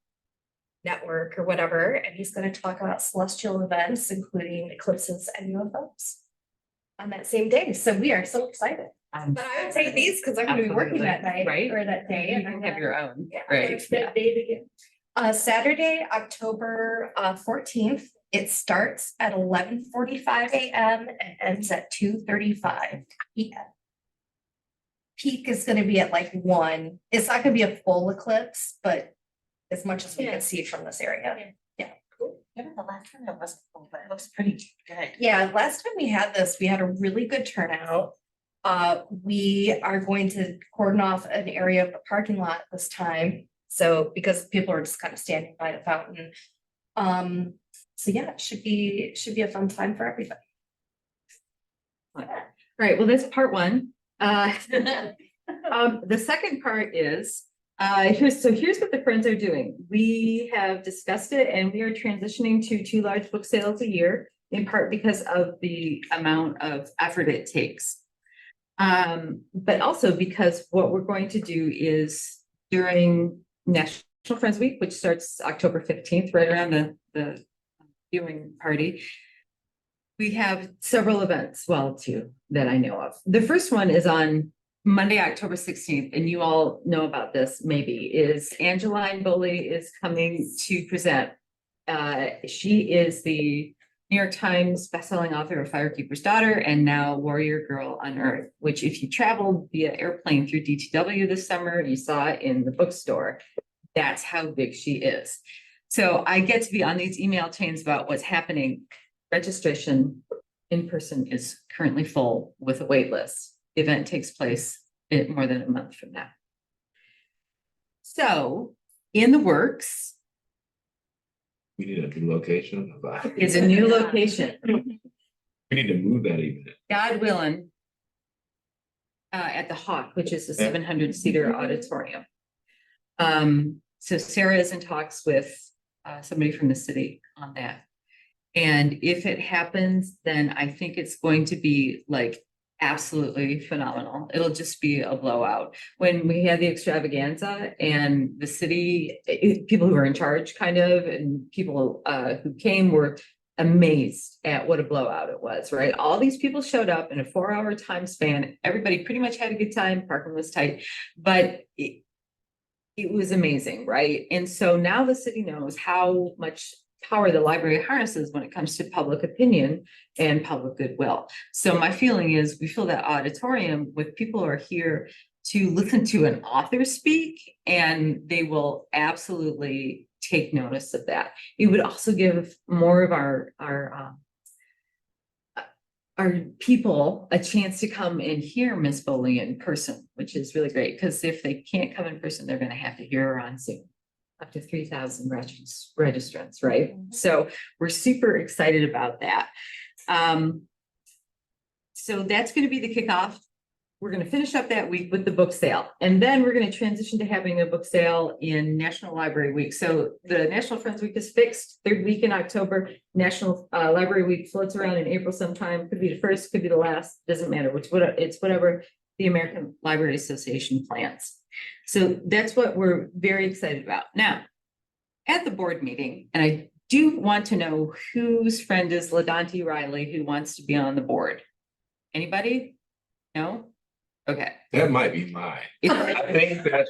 network or whatever, and he's going to talk about celestial events, including eclipses and UFOs on that same day. So we are so excited. But I would take these because I'm going to be working that night, Right? or that day. You and can I'm have not- your own, Yeah, right? it's that day to get. Saturday, October 14th. It starts at 11:45 a.m. and ends at 2:35 p.m. Peak is going to be at like 1. It's not going to be a full eclipse, but as much as we can see from this area. Yeah, the last time it wasn't full, but it looks pretty good. Yeah, last time we had this, we had a really good turnout. We are going to cordon off an area of the parking lot this time. So because people are just kind of standing by the fountain. So yeah, it should be a fun time for everybody. All right, well, that's part one. The second part is, here's what the Friends are doing. We have discussed it and we are transitioning to 2 large book sales a year, in part because of the amount of effort it takes. But also because what we're going to do is during National Friends Week, which starts October 15th, right around the viewing party, we have several events, well, 2 that I know of. The first one is on Monday, October 16th, and you all know about this maybe, is Angeline Boley is coming to present. She is the New York Times bestselling author of Firekeeper's Daughter and now Warrior Girl on Earth, which if you traveled via airplane through DTW this summer, you saw it in the bookstore. That's how big she is. So I get to be on these email chains about what's happening. Registration in person is currently full with a wait list. The event takes place in more than a month from now. So in the works We need a new location. is a new location, We need to move that even. God willing, at the Hawk, which is a 700-seater auditorium. So Sarah is in talks with somebody from the city on that. And if it happens, then I think it's going to be like absolutely phenomenal. It'll just be a blowout. When we had the extravaganza and the city, people who were in charge kind of, and people who came were amazed at what a blowout it was, right? All these people showed up in a 4-hour time span. Everybody pretty much had a good time. Parking was tight, but it was amazing, right? And so now the city knows how much power the library harnesses when it comes to public opinion and public goodwill. So my feeling is we fill that auditorium with people who are here to listen to an author speak, and they will absolutely take notice of that. It would also give more of our people a chance to come and hear Miss Boley in person, which is really great, because if they can't come in person, they're going to have to hear her on Zoom. up to 3,000 registrants, right? So we're super excited about that. So that's going to be the kickoff. We're going to finish up that week with the book sale, and then we're going to transition to having a book sale in National Library Week. So the National Friends Week is fixed, third week in October. National Library Week floats around in April sometime. Could be the first, could be the last, doesn't matter. It's whatever the American Library Association plans. So that's what we're very excited about. Now, at the board meeting, and I do want to know whose friend is LaDonte Riley who wants to be on the board. Anybody? No? Okay. That might be mine. I think that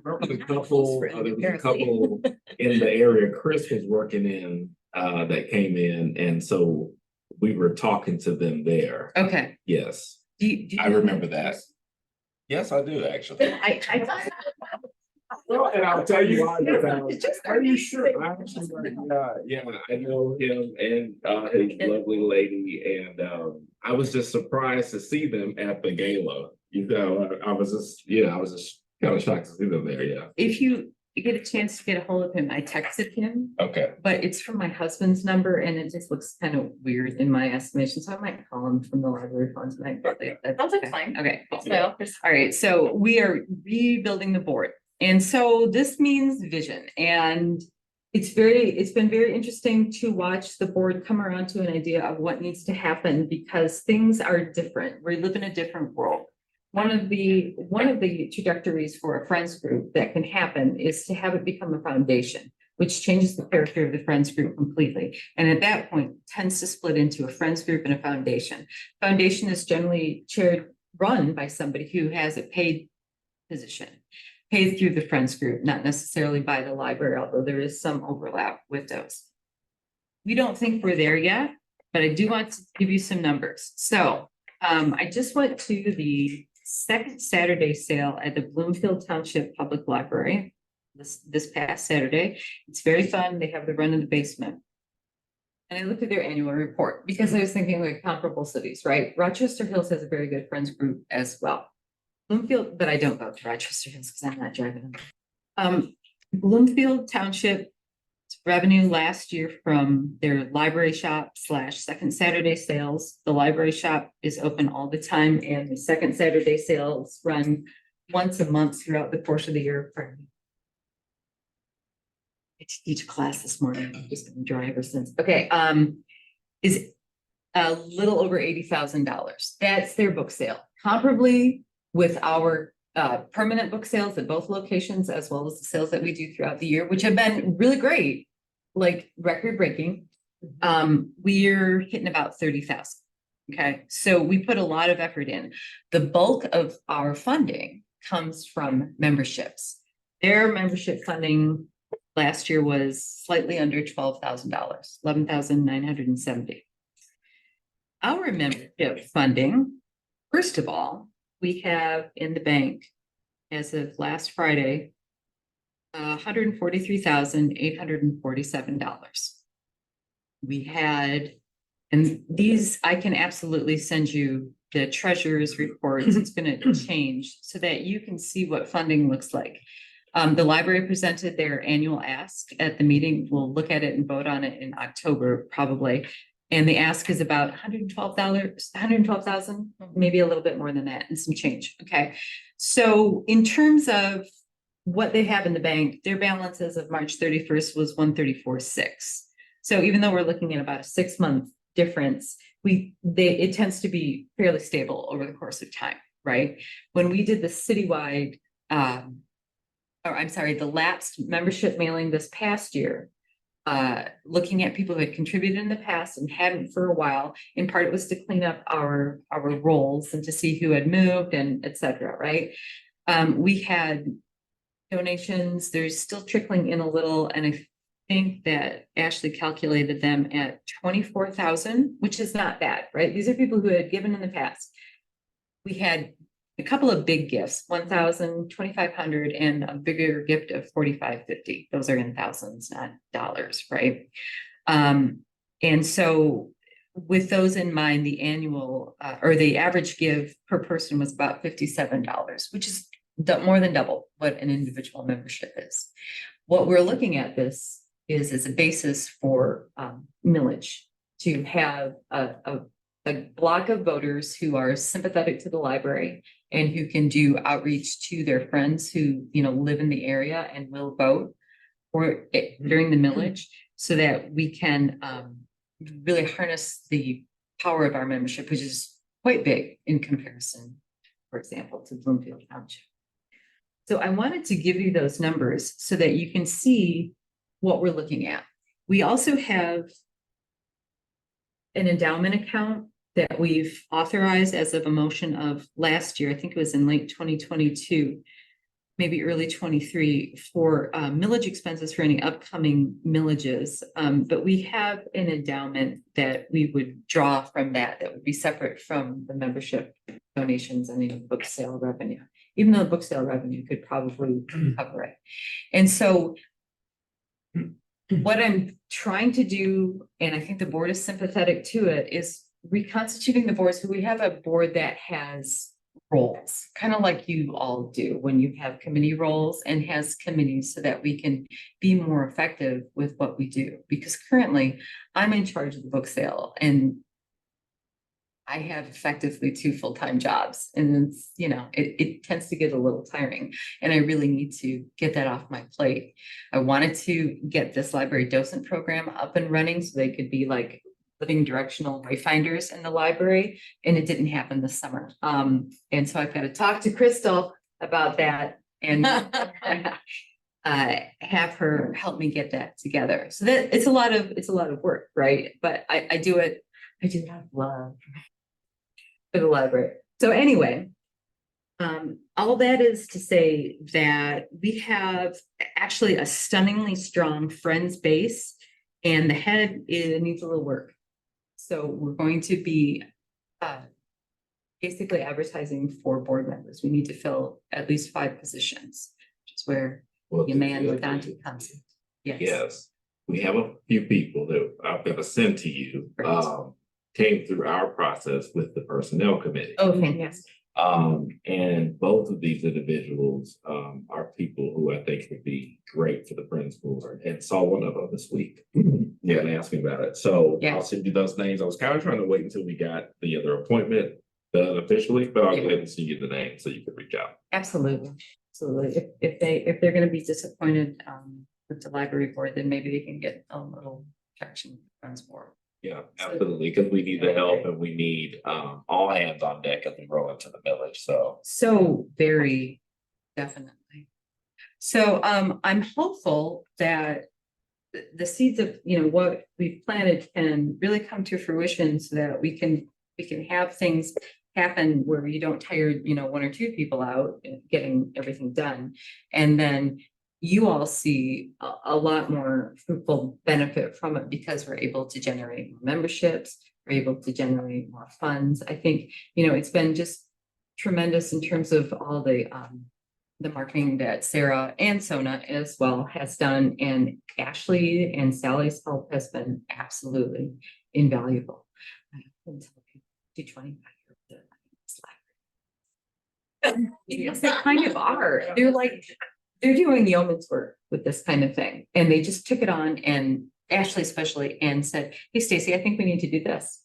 there was a couple, there was a couple in the area Chris was working in, that came in, and so we were talking to them there. Okay. Yes, Do you I remember that. Yes, I do actually. Well, and I'll tell you why. Are you sure? I actually, yeah, I know him and his lovely lady, and I was just surprised to see them at the gala. You know, I was just kind of shocked to see them there. Yeah. If you get a chance to get a hold of him, I texted him, Okay. but it's from my husband's number and it just looks kind of weird in my estimation. So I might call him from the library phone tonight. Sounds like fine. Okay. Cool. So, All right. So we are rebuilding the board. And so this means vision, and it's been very interesting to watch the board come around to an idea of what needs to happen because things are different. We live in a different world. One of the trajectories for a friends group that can happen is to have it become a foundation, which changes the character of the friends group completely. And at that point tends to split into a friends group and a foundation. Foundation is generally run by somebody who has a paid position, paid through the friends group, not necessarily by the library, although there is some overlap with those. We don't think we're there yet, but I do want to give you some numbers. So I just went to the second Saturday sale at the Bloomfield Township Public Library this past Saturday. It's very fun. They have the run in the basement. And I looked at their annual report because I was thinking like comparable cities, right? Rochester Hills has a very good friends group as well. Bloomfield, but I don't go to Rochester Hills because I'm not driving them. Bloomfield Township revenue last year from their library shop / second Saturday sales. The library shop is open all the time, and the second Saturday sales run once a month throughout the course of the year. I teach a class this morning. I'm just going to drive ever since. Okay, is a little over $80,000. That's their book sale. Comparably with our permanent book sales at both locations, as well as the sales that we do throughout the year, which have been really great, like record breaking. We're hitting about 30,000. Okay, so we put a lot of effort in. The bulk of our funding comes from memberships. Their membership funding last year was slightly under $12,000, $11,970. Our membership funding, first of all, we have in the bank as of last Friday, $143,847. We had, and these, I can absolutely send you the treasurer's reports. It's going to change so that you can see what funding looks like. The library presented their annual ask at the meeting. We'll look at it and vote on it in October, probably. And the ask is about $112,000, maybe a little bit more than that and some change. Okay. So in terms of what they have in the bank, their balance as of March 31st was 134.6. So even though we're looking at about a 6-month difference, it tends to be fairly stable over the course of time, right? When we did the citywide, the lapsed membership mailing this past year, looking at people who had contributed in the past and hadn't for a while, in part it was to clean up our roles and to see who had moved and et cetera, right? We had donations, there's still trickling in a little, and I think that Ashley calculated them at 24,000, which is not bad, right? These are people who had given in the past. We had a couple of big gifts, 1,000, 2,500, and a bigger gift of 4,550. Those are in thousands, not dollars, right? And so with those in mind, the annual or the average give per person was about $57, which is more than double what an individual membership is. What we're looking at this is as a basis for millage, to have a block of voters who are sympathetic to the library and who can do outreach to their friends who, live in the area and will vote during the millage, so that we can really harness the power of our membership, which is quite big in comparison, for example, to Bloomfield Township. So I wanted to give you those numbers so that you can see what we're looking at. We also have an endowment account that we've authorized as of a motion of last year. I think it was in late 2022, maybe early 23, for millage expenses for any upcoming millages. But we have an endowment that we would draw from that would be separate from the membership donations and the book sale revenue, even though the book sale revenue could probably cover it. And so what I'm trying to do, and I think the board is sympathetic to it, is reconstituting the boards. So we have a board that has roles, kind of like you all do when you have committee roles, and has committees, so that we can be more effective with what we do. Because currently I'm in charge of the book sale, and I have effectively 2 full-time jobs, and it's, it tends to get a little tiring, and I really need to get that off my plate. I wanted to get this library docent program up and running so they could be like living directional wayfinders in the library, and it didn't happen this summer. And so I've got to talk to Crystal about that and have her help me get that together. So that it's a lot of work, right? But I do it out of love for the library. So anyway, all that is to say that we have actually a stunningly strong Friends base, and the head needs a little work. So we're going to be basically advertising for board members. We need to fill at least 5 positions, which is where Yaman Laganti comes in. Yes, we have a few people that I've got to send to you. Right. Came through our process with the personnel committee. Oh, fantastic. And both of these individuals are people who I think would be great for the Friends Board, and saw one of them this week. Yeah, and asked me about it. So Yeah. I'll send you those names. I was kind of trying to wait until we got the other appointment done officially, but I'll go ahead and send you the name so you can reach out. Absolutely. If they're going to be disappointed with the library board, then maybe they can get a little traction with the Friends Board. Yeah, absolutely, because we need the help, and we need all hands on deck as we roll into the village. So very definitely. So I'm hopeful that the seeds of what we've planted can really come to fruition, so that we can have things happen where you don't tire 1 or 2 people out getting everything done, and then you all see a lot more fruitful benefit from it, because we're able to generate more memberships, we're able to generate more funds. I think, it's been just tremendous in terms of all the marketing that Sarah and Sona as well has done, and Ashley and Sally's help has been absolutely invaluable. I can tell you, do 25 years. They kind of are. They're doing yeoman's work with this kind of thing. And they just took it on, and Ashley especially, and said, hey, Stacy, I think we need to do this.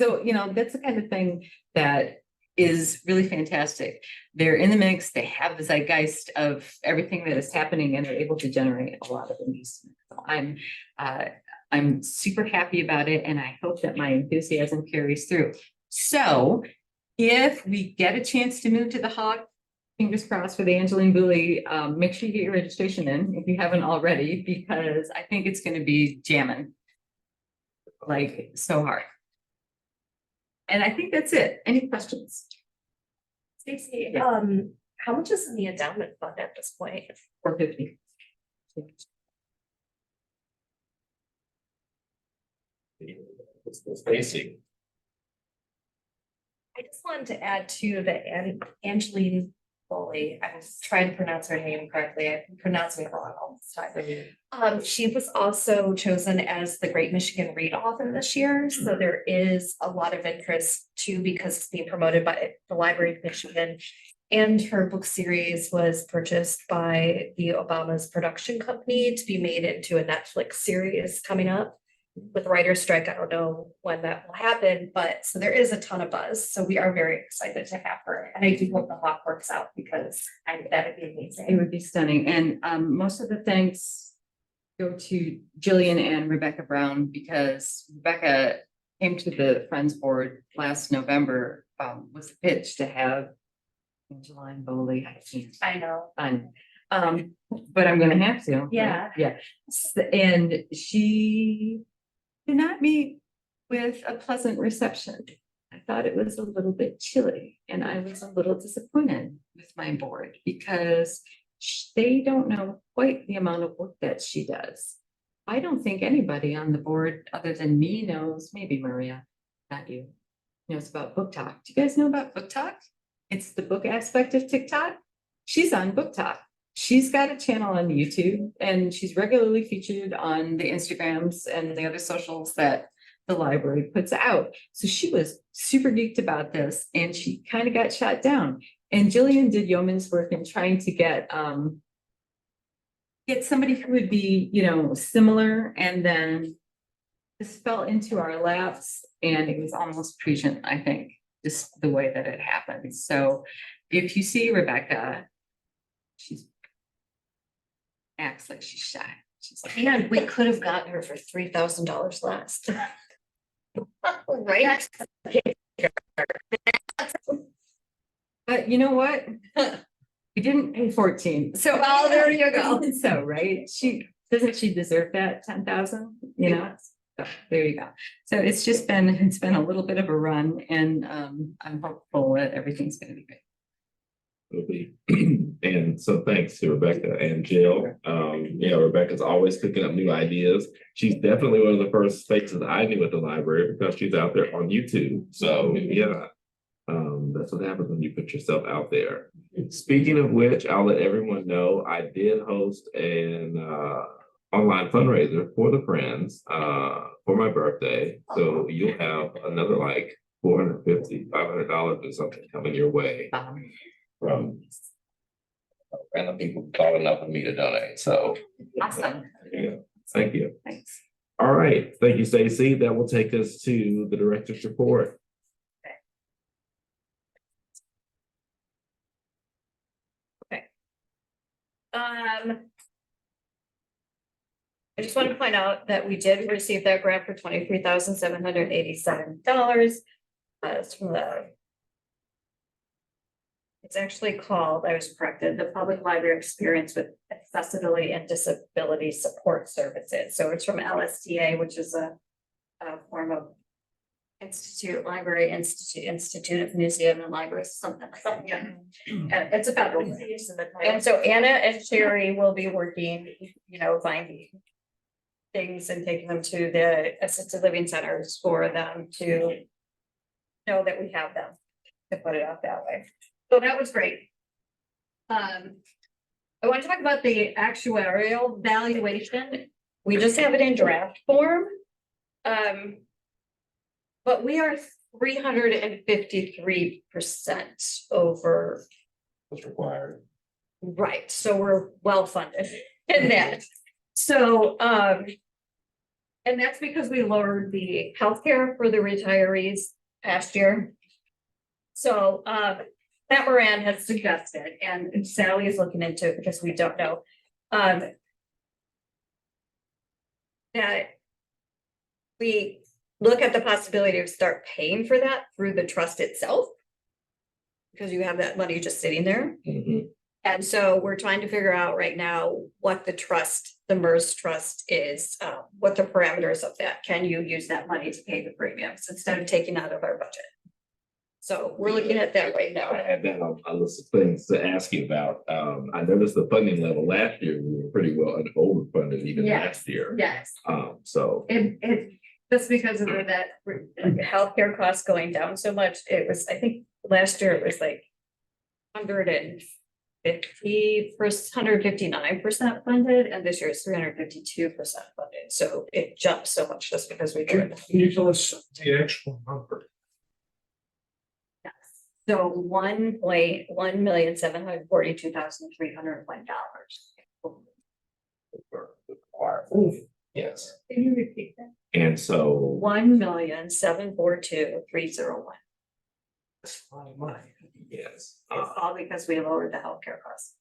So, that's the kind of thing that is really fantastic. They're in the mix. They have the zeitgeist of everything that is happening, and they're able to generate a lot of investment. So I'm super happy about it, and I hope that my enthusiasm carries through. So if we get a chance to move to the Hawk, fingers crossed for the Angeline Booley, make sure you get your registration in if you haven't already, because I think it's going to be jamming like so hard. And I think that's it. Any questions? Stacy, Yeah. how much is in the endowment fund at this point? 450. It's basic. I just wanted to add to the Angeline Foley. I was trying to pronounce her name correctly. I've been pronouncing it wrong all this time. She was also chosen as the Great Michigan Read Author this year. So there is a lot of interest too, because it's being promoted by the Library of Michigan And her book series was purchased by the Obama's production company to be made into a Netflix series coming up. With writer's strike, I don't know when that will happen, but so there is a ton of buzz. So we are very excited to have her. And I do hope the book works out because that would be amazing. It would be stunning. And most of the thanks go to Jillian and Rebecca Brown, because Rebecca came to the Friends Board last November with a pitch to have Angela and Bowley. I know. Fun. But I'm gonna have to. Yeah. Yeah. And she did not meet with a pleasant reception. I thought it was a little bit chilly, and I was a little disappointed with my board because they don't know quite the amount of work that she does. I don't think anybody on the board other than me knows, maybe Maria, not you, knows about Book Talk. Do you guys know about Book Talk? It's the book aspect of TikTok. She's on Book Talk. She's got a channel on YouTube, and she's regularly featured on the Instagrams and the other socials that the library puts out. So she was super geeked about this, and she kind of got shot down. And Jillian did yeoman's work in trying to get somebody who would be, similar, and then this fell into our laps, and it was almost prescient, I think, just the way that it happened. So if you see Rebecca, she's acts like she's shy. She's like, And we could have gotten her for $3,000 less. Right? but you know what? We didn't pay 14. So, oh, there you go. So, right? She deserve that 10,000, So, there you go. So it's been a little bit of a run, and I'm hopeful that everything's gonna be great. Will be. And so thanks to Rebecca and Jill. Rebecca's always cooking up new ideas. She's definitely one of the first faces I knew at the library because she's out there on YouTube. So yeah, that's what happens when you put yourself out there. Speaking of which, I'll let everyone know I did host an online fundraiser for the Friends for my birthday. So you'll have another like $450, $500 or something coming your way from random people calling up for me to donate. So Awesome. yeah, thank you. Thanks. All right, thank you, Stacy. That will take us to the director's report. I just want to point out that we did receive that grant for $23,787. It's from it's actually called, I was corrected, the Public Library Experience with Accessibility and Disability Support Services. So it's from LSTA, which is a form of Institute of Museum and Libraries, something. And it's a federal. And so Anna and Sherry will be working, finding things and taking them to the assisted living centers for them to know that we have them, to put it out that way. So that was great. I want to talk about the actuarial valuation. We just have it in draft form. But we are 353% over. What's required. Right, so we're well funded in that. So, and that's because we lowered the healthcare for the retirees past year. So, Matt Moran has suggested, and Sally is looking into it because we don't know, that we look at the possibility of start paying for that through the trust itself. Because you have that money just sitting there. Mm-hmm. And so we're trying to figure out right now what the MERS trust is, what the parameters of that. Can you use that money to pay the premiums instead of taking out of our budget? So we're looking at that right now. I had that on a list of things to ask you about. I noticed the funding level last year, we were pretty well overfunded even last year. Yes. So. It just because of that healthcare costs going down so much, it was, I think last year it was like 159% funded, and this year it's 352% funded. So it jumped so much just because we Can you tell us the actual number? Yes. So $1,1,742,301. Yes, Can you repeat that? and so, $1,742,301. That's a lot of money. yes. It's all because we lowered the healthcare costs.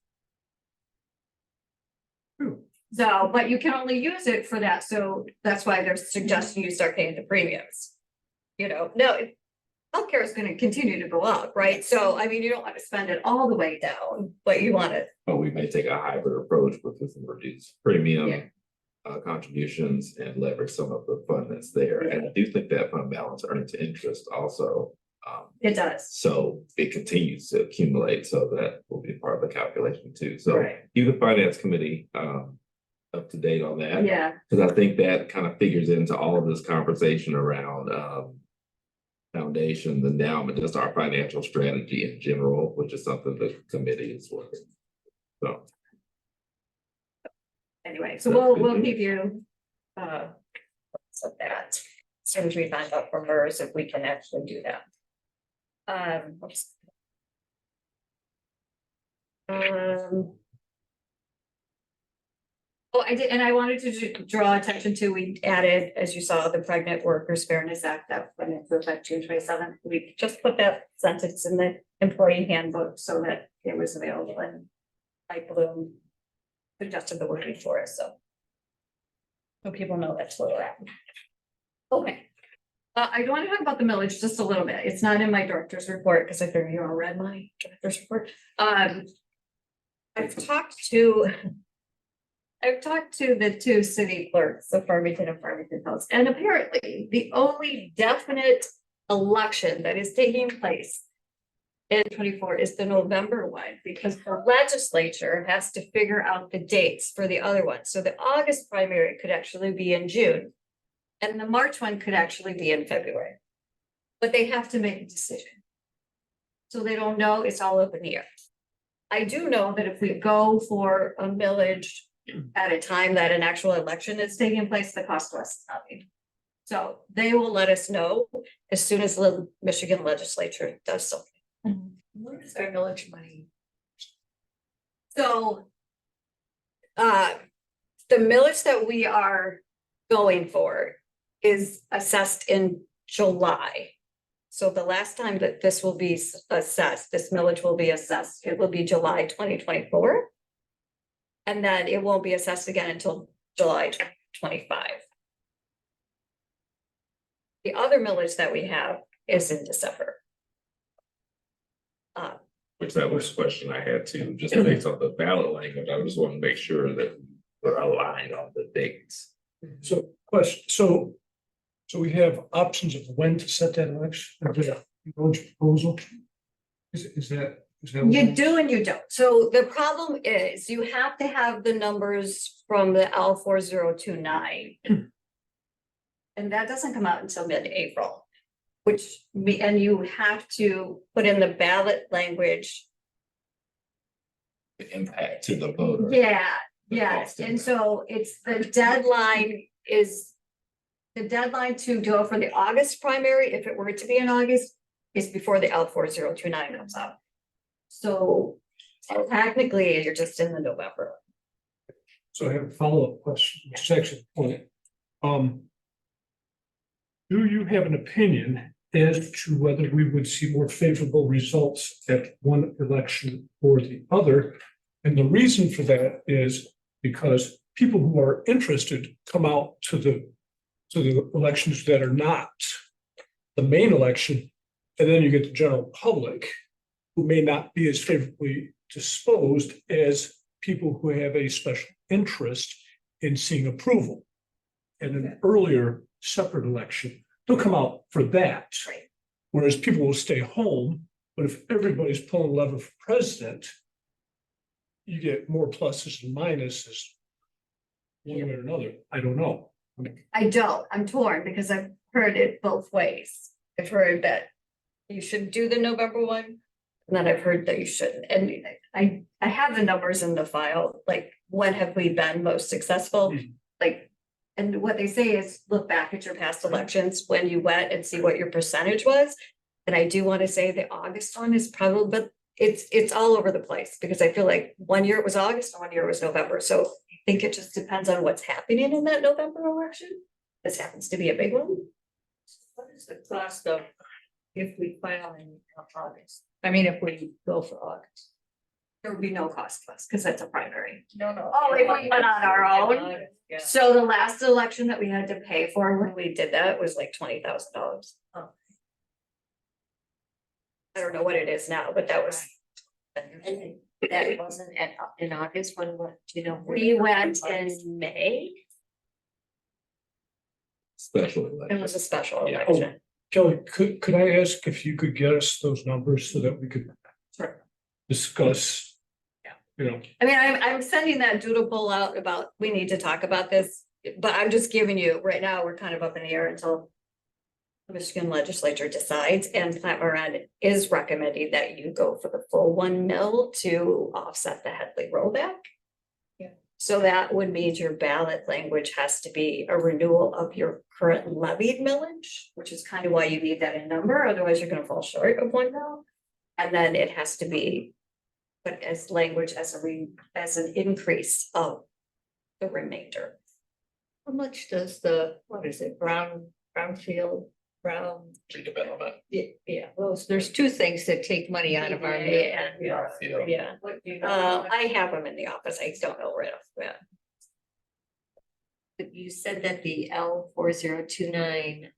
True. So, but you can only use it for that, so that's why they're suggesting you start paying the premiums. You know, no, healthcare is gonna continue to go up, right? So, I mean, you don't want to spend it all the way down, but you want to, But we may take a hybrid approach with some reduced premium. Contributions and leverage some of the fund that's there, and I do think that fund balance earned to interest also. it does. So it continues to accumulate, so that will be part of the calculation too. So Right. keep the finance committee up to date on that. Yeah, Because I think that kind of figures into all of this conversation around foundation, the endowment, just our financial strategy in general, which is something the committee is working. So anyway, so That's we'll good. keep you so that as soon as we find out from MERS if we can actually do that. Oops. Oh, I did, and I wanted to draw attention to, we added, as you saw, the Pregnant Workers Fairness Act that went into effect June 27th. We just put that sentence in the employee handbook so that it was available, and Mike Bloom suggested the wording for us, so. So people know that's where we're at. Okay. I do want to talk about the millage just a little bit. It's not in my director's report because I figured you all read my director's report. I've talked to the two city clerks of Farmington and Farmington Hills, and apparently the only definite election that is taking place in 24 is the November one, because the legislature has to figure out the dates for the other ones. So the August primary could actually be in June, and the March one could actually be in February. But they have to make a decision. So they don't know, it's all up in the air. I do know that if we go for a millage at a time that an actual election is taking place, the cost to us is nothing. So they will let us know as soon as the Michigan legislature does something. Where is our millage money? So the millage that we are going for is assessed in July. So the last time that this will be assessed, this millage will be assessed, it will be July 2024. And then it won't be assessed again until July 2025. The other millage that we have is in December. which that was a question I had too, just based on the ballot language. I just want to make sure that we're aligned on the dates. So question, so we have options of when to set that election, or the village proposal? Is that? You do and you don't. So the problem is you have to have the numbers from the L4029. And that doesn't come out until mid-April, and you have to put in the ballot language. The impact to the voter. Yeah, The yes, cost and impact. so it's the deadline to go for the August primary, if it were to be in August, is before the L4029 comes out. So technically, you're just in the November. So I have a follow-up question, which is actually the point. Do you have an opinion as to whether we would see more favorable results at one election or the other? And the reason for that is because people who are interested come out to the elections that are not the main election, and then you get the general public who may not be as favorably disposed as people who have a special interest in seeing approval. And an earlier separate election, they'll come out for that. Right. Whereas people will stay home, but if everybody's pulling the lever for president, you get more pluses and minuses one way or another. I don't know. I'm torn because I've heard it both ways. I've heard that you should do the November one, and then I've heard that you shouldn't. And I have the numbers in the file, like when have we been most successful? Like, and what they say is look back at your past elections when you went and see what your percentage was. And I do want to say the August one is probably, but it's all over the place because I feel like one year it was August, and one year it was November. So I think it just depends on what's happening in that November election. This happens to be a big one. What is the cost of if we file in August? I mean, if we go for August. There would be no cost to us because that's a primary. No. Oh, if we went on our own? Yeah. So the last election that we had to pay for when we did that was like $20,000. Oh. I don't know what it is now, but that was. And that wasn't in August when, what, do you know? We went in May. Special It election. was a special Yeah. election. Kelly, could I ask if you could get us those numbers so that we could discuss? You know, I mean, I'm sending that doodle out about, we need to talk about this, but I'm just giving you, right now, we're kind of up in the air until. The Michigan legislature decides, and Plant Moran is recommending that you go for the full 1 mil to offset the Headley rollback. Yeah. So that would mean your ballot language has to be a renewal of your current levied millage, which is kind of why you need that in number, otherwise you're gonna fall short of 1 mil. And then it has to be, but as language as as an increase of the remainder. How much does what is it, brownfield, Redevelopment. yeah, there's two things that take money out of our. Yeah. Yeah. I have them in the office, I don't know where else. But you said that the L4029,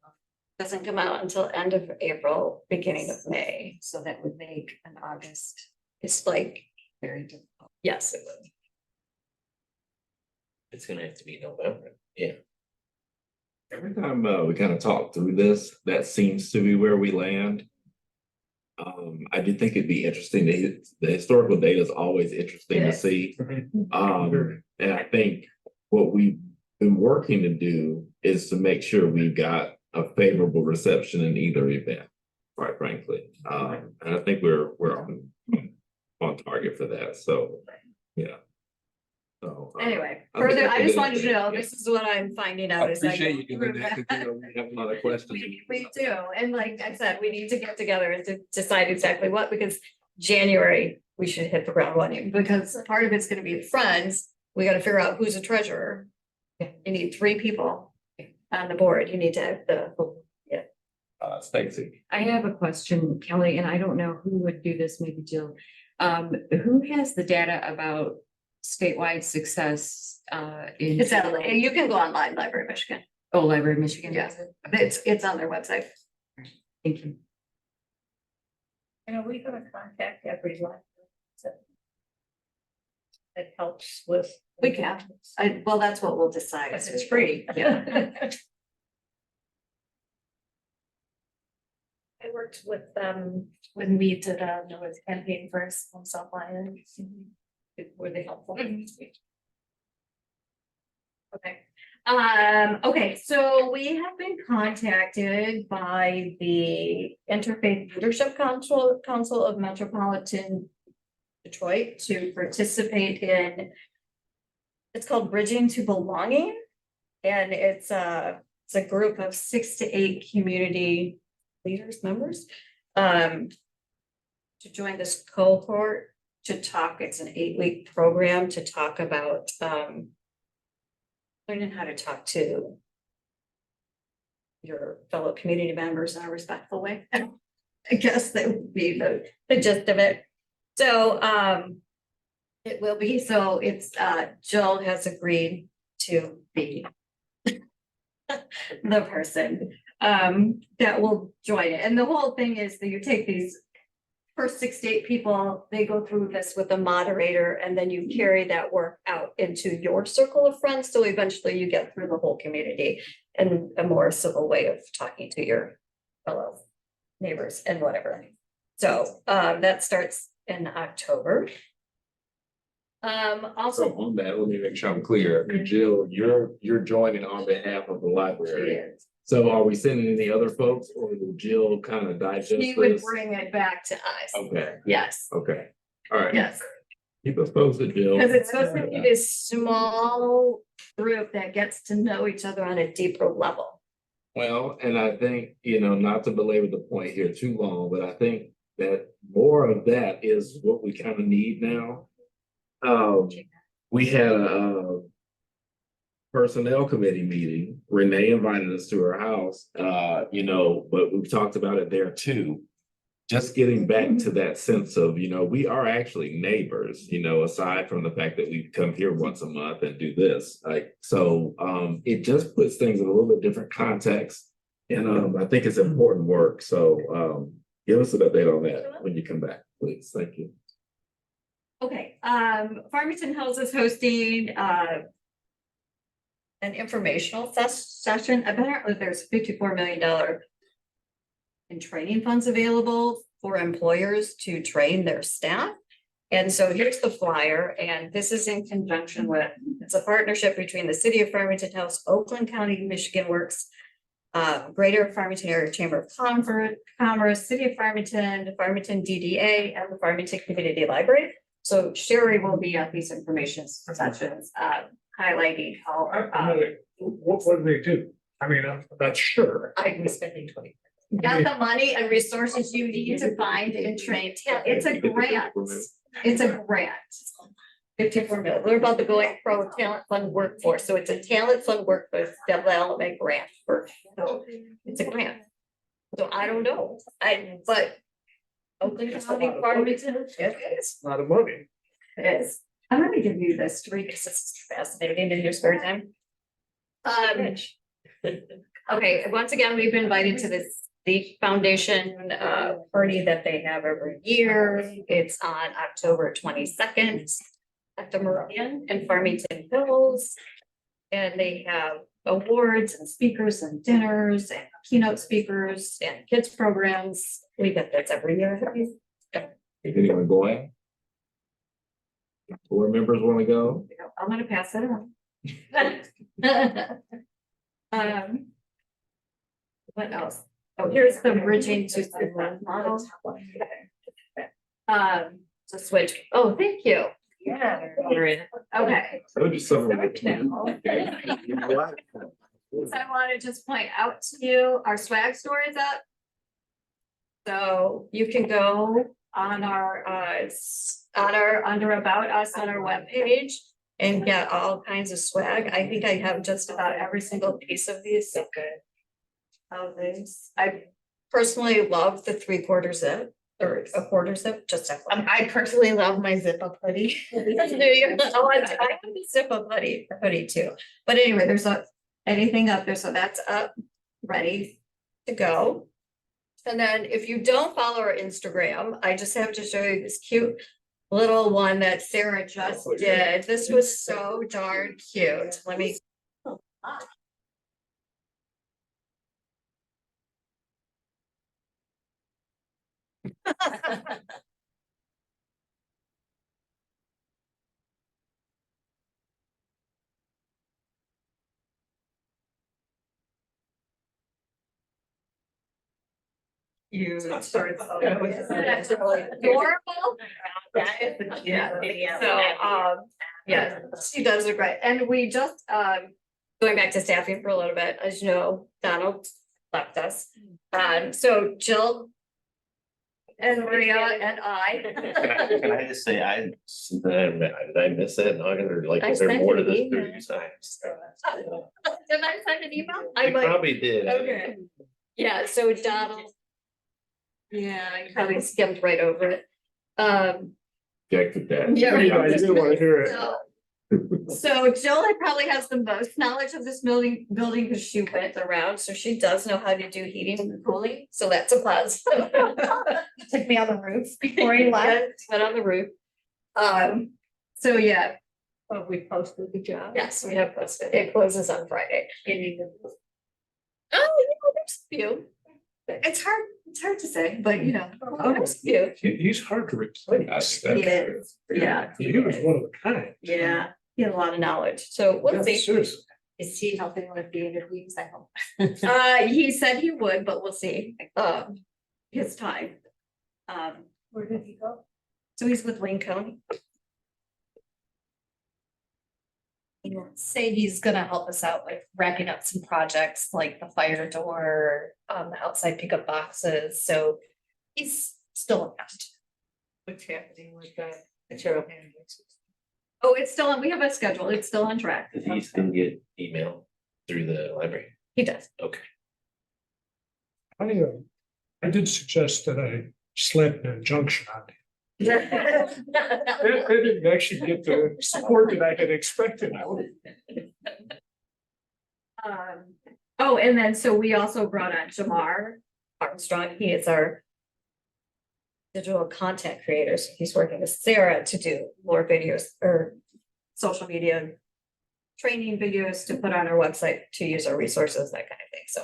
Doesn't come out until end of April, beginning of May. so that would make an August It's like, very difficult. yes, it would. It's gonna have to be November. Yeah. Every time we kind of talk through this, that seems to be where we land. I do think it'd be interesting. The historical data is always interesting to Yes. see. And I think what we've been working to do is to make sure we've got a favorable reception in either event, quite frankly. And I think we're on target for that. So, yeah. So Anyway, I think further, that's I a just good wanted you to know, update, this is what I'm finding I out as I appreciate go you through giving that, that. because we have another question. We do, and like I said, we need to get together and to decide exactly what, because January, we should hit the ground running, because part of it's gonna be friends. We gotta figure out who's a treasurer. You need 3 people on the board, you need to have Stacy. I have a question, Kelly, and I don't know who would do this, maybe Jill. Who has the data about statewide success in? it's out, you can go online, Library of Michigan, Oh, Library of Michigan. Yeah. it's on their website. Thank you. And are we gonna contact every library? That helps with. We can. Well, that's what we'll decide. Because it's free. Yeah. I worked with when we did a notice campaign for South Lyon. Were they helpful? Okay. Okay, so we have been contacted by the Interfaith Leadership Council of Metropolitan Detroit to participate in. It's called Bridging to Belonging. And it's a group of 6 to 8 community leaders, members. To join this cohort to talk, it's an 8-week program to talk about learning how to talk to your fellow community members in a respectful way. I guess that would be the gist of it. So it will be, so it's Jill has agreed to be the person that will join it. And the whole thing is that you take these first 6 to 8 people, they go through this with a moderator, and then you carry that work out into your circle of friends. So eventually you get through the whole community in a more civil way of talking to your fellow neighbors and whatever. So that starts in October. So Also, on that, let me make sure I'm clear. Jill, you're joining on behalf of the library. So are we sending any other folks, or will Jill kind of digest she would this? bring it back to us. Okay, Yes, okay, all right. yes. Keep us posted, Jill. Because it's supposed to be this small group that gets to know each other on a deeper level. Well, and I think, not to belabor the point here too long, but I think that more of that is what we kind of need now. We had a personnel committee meeting. Renee invited us to her house, but we've talked about it there too. Just getting back to that sense of, we are actually neighbors, aside from the fact that we come here once a month and do this. It just puts things in a little bit different context. And I think it's important work. So give us an update on that when you come back, please. Thank you. Okay, Farmington Hills is hosting an informational session. Apparently there's $54 million in training funds available for employers to train their staff. And so here's the flyer, and this is in conjunction with, it's a partnership between the City of Farmington Hills, Oakland County, Michigan Works, Greater Farmington Area Chamber of Commerce, City of Farmington, Farmington DDA, and the Farmington Community Library. So Sherry will be at these information sessions, highlighting how. What do they do? I mean, I'm not sure. I'm spending 20. Got the money and resources you need to find and train. It's a grant. It's a grant. 54 million. We're about to go in pro talent fund workforce. So it's a talent fund workforce development grant so it's a grant. So I don't know. But Oakland County Farmington, It's a lot of money. it is. I'm gonna give you this to read because this is fascinating in your spare time. Okay, once again, we've been invited to this the foundation party that they have every year. It's on October 22nd at the Meridian in Farmington Hills. And they have awards and speakers and dinners and keynote speakers and kids programs. We get this every year. Is anyone going? Board members want to go? I'm gonna pass it on. What else? Oh, here's the bridging to the model. To switch. Oh, thank you. Yeah. Okay. So just some of So I want to just point out to you, our swag store is up. So you can go on our under about us on our webpage and get all kinds of swag. I think I have just about every single piece of these. So good. Of these. I personally love the 3/4 zip or a 1/4 zip, just I personally love my zip up hoodie. I have the zip up hoodie too. But anyway, there's anything up there, so that's up, ready to go. And then if you don't follow our Instagram, I just have to show you this cute little one that Sarah just did. This was so darn cute. Let me. You sort of. That's really adorable. That is the cute. So, yeah, she does it great. And we just, going back to staffing for a little bit, as you know, Donald left us. So Jill and Maria and Can I just say, did I miss that in August or like, I is there sent more to an this? email. 30 times? Did I send an email? You probably did. Okay. Yeah, so Donald. Yeah, I probably skimmed right over it. Check with that. Yeah. I didn't want to hear it. So Jill probably has the most knowledge of this building because she went around, so she does know how to do heating and cooling, so that's a plus. Took me on the roof before he left. Went on the roof. So yeah, Oh, we posted the job. yes, we have posted. It closes on Friday. Oh, yeah, there's a few. It's hard to say, but there's a few. He's hard to replace. He is, yeah. He was one of a kind. Yeah, he had a lot of knowledge, so we'll Yeah, see. seriously. Is he helping with David Weeks? I hope. He said he would, but we'll see, his time. Where did he go? So he's with Wayne County. say he's gonna help us out with wrapping up some projects like the fire door, the outside pickup boxes, so he's still invested. What's happening with the material management system? Oh, it's still on, we have a schedule, it's still on track. Does he still get email through the library? He does. Okay. I did suggest that I slap an injunction on it. I didn't actually get the support that I had expected. Oh, and then so we also brought on Jamar Armstrong, he is our digital content creator, so he's working with Sarah to do more videos or social media training videos to put on our website to use our resources, that kind of thing, so.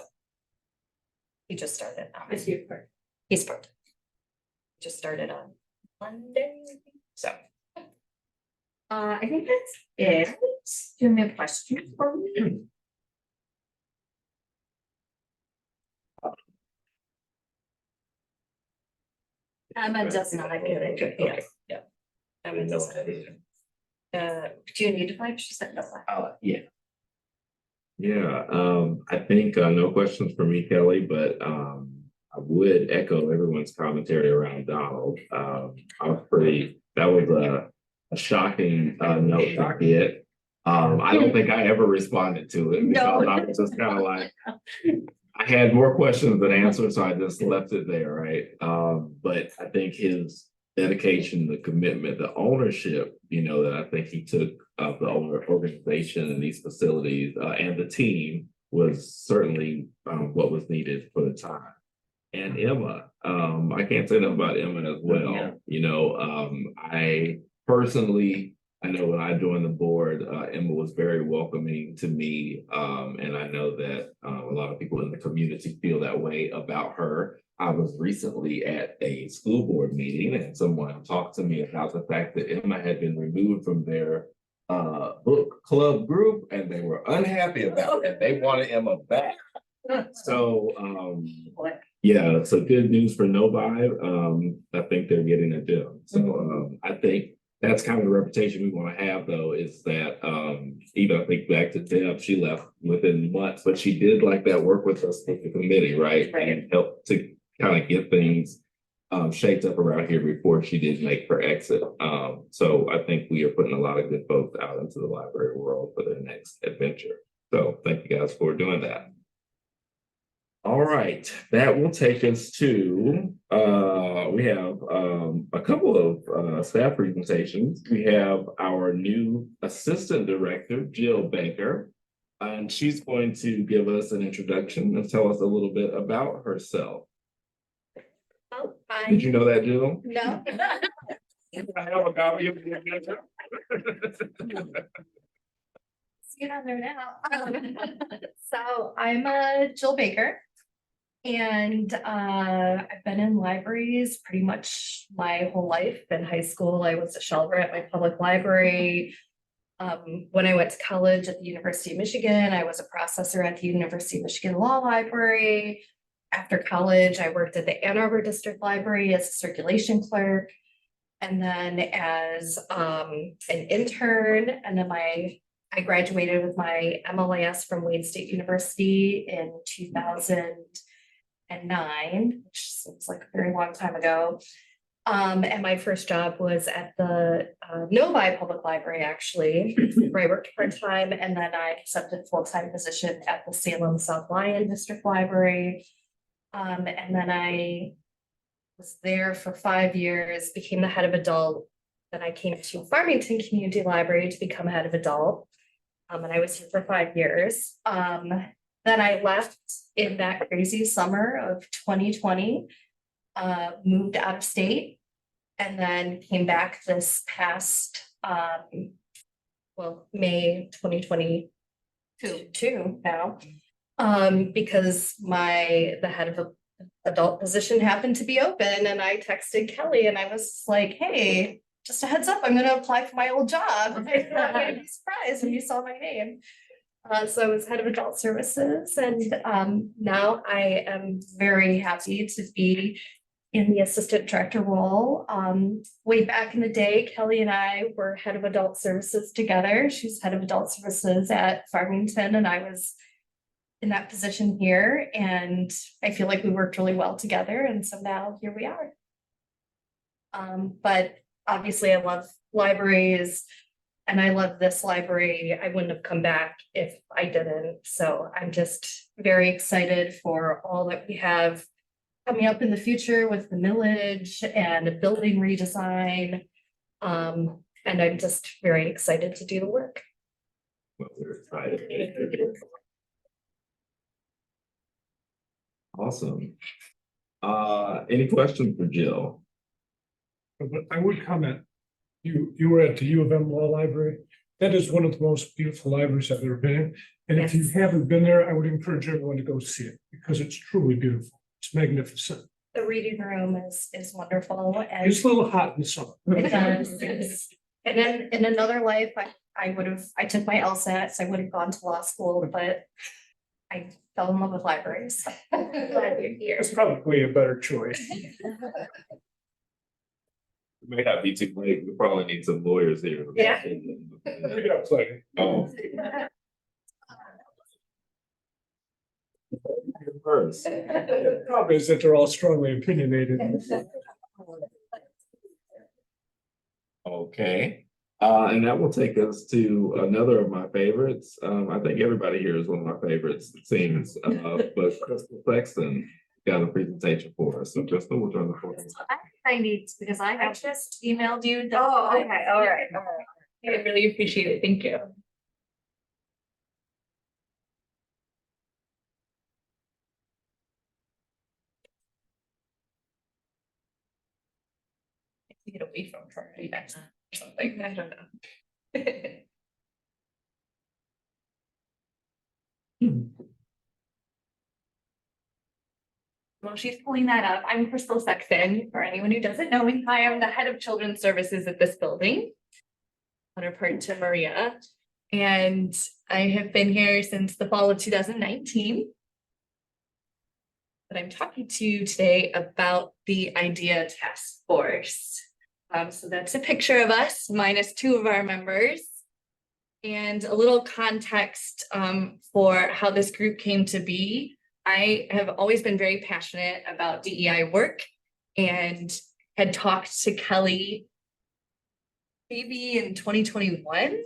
He just started. Is he part? He's part. Just started on Monday, so. I think that's it. Do you have any questions for me? Emma does not get it, yeah. I didn't know that either. Do you need to find, she said no. Yeah. Yeah, I think no questions for me, Kelly, but I would echo everyone's commentary around Donald. I was that was a shocking note to get. I don't think I ever responded to it because I was just kind of like, I had more questions than answers, so I just left it there, right? But I think his dedication, the commitment, the ownership, that I think he took of the organization and these facilities and the team was certainly what was needed for the time. And Emma, I can't say that about Emma as well. I personally, I know when I joined the board, Emma was very welcoming to me. And I know that a lot of people in the community feel that way about her. I was recently at a school board meeting and someone talked to me about the fact that Emma had been removed from their book club group and they were unhappy about it. They wanted Emma back. So yeah, so good news for Novi. I think they're getting it done. So I think that's kind of the reputation we want to have, though, is that even I think back to Deb, she left within months, but she did like that work with us with the committee, right? And help to kind of get things shaped up around here before she did make her exit. So I think we are putting a lot of good folks out into the library world for their next adventure. So thank you guys for doing that. All right, that will take us to, we have a couple of staff presentations. We have our new assistant director, Jill Baker, and she's going to give us an introduction and tell us a little bit about herself. Oh, Did you know that, Jill? No. I have a copy of the agenda. See it on there now. So I'm Jill Baker. And I've been in libraries pretty much my whole life. In high school, I was a shelver at my public library. When I went to college at the University of Michigan, I was a processor at the University of Michigan Law Library. After college, I worked at the Ann Arbor District Library as a circulation clerk. And then as an intern, and then I graduated with my MLIS from Wayne State University in 2009, which seems like a very long time ago. And my first job was at the Novi Public Library, actually, where I worked part-time, and then I accepted a full-time position at the Salem South Lyon District Library. And then I was there for 5 years, became the head of adult. Then I came to Farmington Community Library to become head of adult. And I was here for 5 years. Then I left in that crazy summer of 2020, moved out of state, and then came back this past, May 2022 now, because the head of the adult position happened to be open, and I texted Kelly and I was like, hey, just a heads up, I'm gonna apply for my old job. And I thought I'd be surprised when you saw my name. So I was head of adult services, and now I am very happy to be in the assistant director role. Way back in the day, Kelly and I were head of adult services together. She's head of adult services at Farmington, and I was in that position here. And I feel like we worked really well together. And so now here we are. But obviously I love libraries and I love this library. I wouldn't have come back if I didn't. So I'm just very excited for all that we have coming up in the future with the millage and a building redesign. And I'm just very excited to do the work. Well, we're excited. Awesome. Any questions for Jill? But I would comment, you were at the U of M Law Library. That is one of the most beautiful libraries I've ever been in. And if you Yes. haven't been there, I would encourage everyone to go see it because it's truly beautiful. It's magnificent. The reading room is wonderful and It's a little hot in the summer. it does, yes. And then in another life, I took my LSATs, I would have gone to law school, but I fell in love with libraries. Glad you're here. It's probably a better choice. It may not be too late. We probably need some lawyers here. Yeah. We got plenty. Oh. First. The problem is that they're all strongly opinionated. Okay, and that will take us to another of my favorites. I think everybody here is one of my favorites, it seems, but Crystal Sexton got a presentation for us. So Crystal, we'll turn the floor. I need, because I just emailed you. Oh, okay, all right. I really appreciate it. Thank you. Get away from her, I guess, or something, I don't know. While she's pulling that up, I'm Crystal Sexton. For anyone who doesn't know me, I am the head of children's services at this building. Counterpart to Maria. And I have been here since the fall of 2019. But I'm talking to you today about the IDEA task force. So that's a picture of us minus two of our members. And a little context for how this group came to be. I have always been very passionate about DEI work and had talked to Kelly maybe in 2021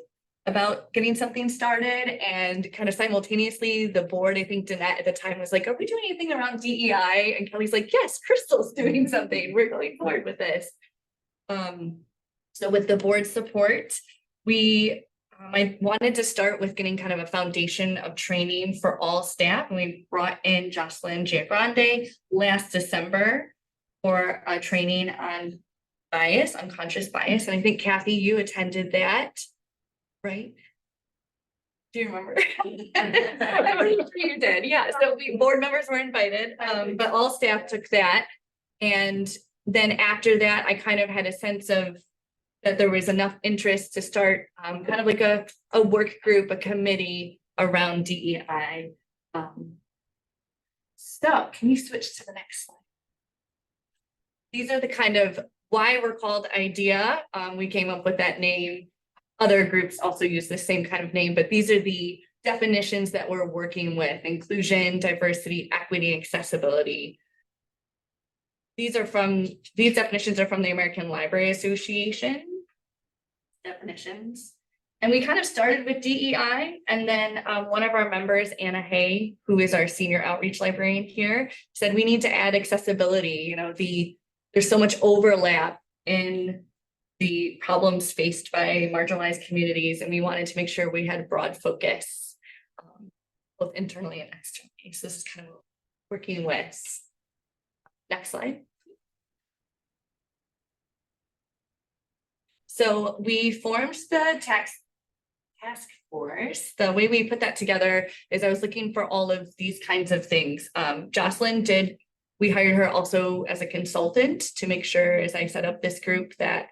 about getting something started, and kind of simultaneously the board, I think Danette at the time was like, are we doing anything around DEI? And Kelly's like, yes, Crystal's doing something. We're going forward with this. So with the board support, I wanted to start with getting kind of a foundation of training for all staff. And we brought in Jocelyn Giagrande last December for a training on bias, unconscious bias. And I think Kathy, you attended that, right? Do you remember? You did, yeah. So board members were invited, but all staff took that. And then after that, I kind of had a sense of that there was enough interest to start kind of like a work group, a committee around DEI. So can you switch to the next slide? These are the kind of why we're called IDEA. We came up with that name. Other groups also use the same kind of name, but these are the definitions that we're working with: inclusion, diversity, equity, accessibility. These definitions are from the American Library Association definitions. And we kind of started with DEI, and then one of our members, Anna Hay, who is our senior outreach librarian here, said we need to add accessibility. There's so much overlap in the problems faced by marginalized communities, and we wanted to make sure we had broad focus, both internally and externally. So this is kind of what we're working with. Next slide. So we formed the task force. The way we put that together is I was looking for all of these kinds of things. Jocelyn we hired her also as a consultant to make sure, as I set up this group, that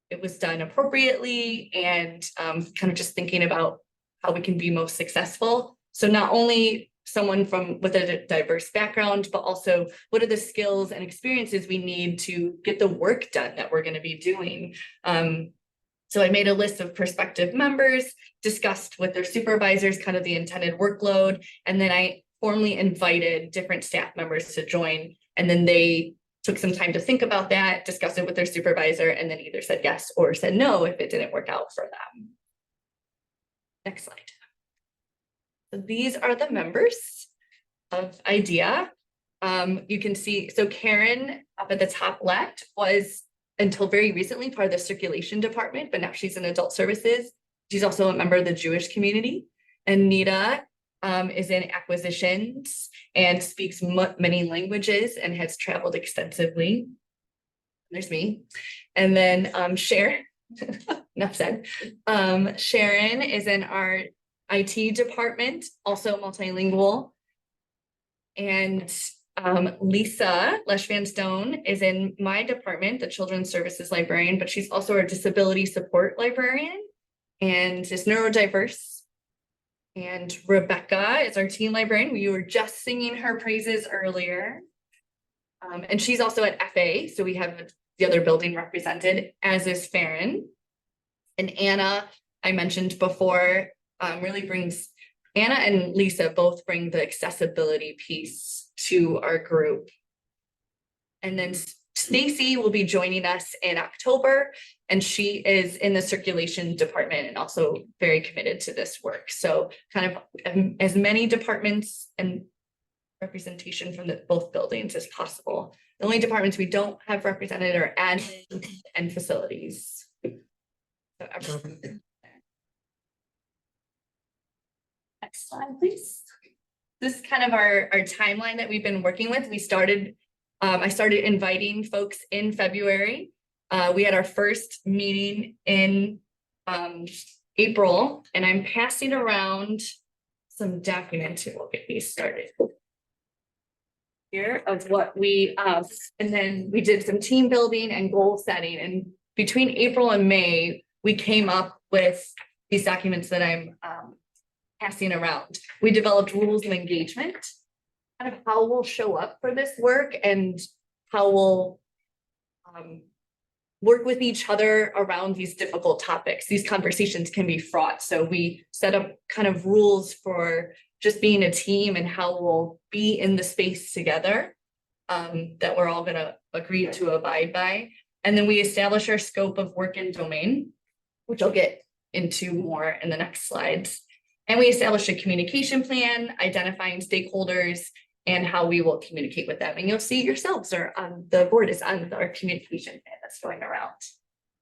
it was done appropriately, and kind of just thinking about how we can be most successful. So not only someone with a diverse background, but also what are the skills and experiences we need to get the work done that we're going to be doing. So I made a list of prospective members, discussed with their supervisors kind of the intended workload, and then I formally invited different staff members to join, and then they took some time to think about that, discuss it with their supervisor, and then either said yes or said no if it didn't work out for them. Next slide. So these are the members of IDEA. You can see, so Karen up at the top left was until very recently part of the circulation department, but now she's in adult services. She's also a member of the Jewish community. And Nita is in acquisitions and speaks many languages and has traveled extensively. There's me. And then Sharon, enough said. Sharon is in our IT department, also multilingual. And Lisa Lesh Van Stone is in my department, the Children's Services Librarian, but she's also our Disability Support Librarian and is neurodiverse. And Rebecca is our teen librarian. We were just singing her praises earlier. And she's also at FA, so we have the other building represented, as is Farron. And Anna, I mentioned before, really brings, Anna and Lisa both bring the accessibility piece to our group. And then Stacy will be joining us in October, and she is in the circulation department and also very committed to this work. So kind of as many departments and representation from both buildings as possible. The only departments we don't have represented are admin and facilities. So next slide, please. This is kind of our timeline that we've been working with. We started, I started inviting folks in February. We had our first meeting in April, and I'm passing around some documents here. We'll get these started. Here of what we, and then we did some team building and goal setting. And between April and May, we came up with these documents that I'm passing around. We developed rules of engagement, kind of how we'll show up for this work and how we'll work with each other around these difficult topics. These conversations can be fraught. So we set up kind of rules for just being a team and how we'll be in the space together that we're all gonna agree to abide by. And then we establish our scope of work and domain, which I'll get into more in the next slides. And we established a communication plan, identifying stakeholders and how we will communicate with them. And you'll see yourselves are on the board is on our communication plan that's going around.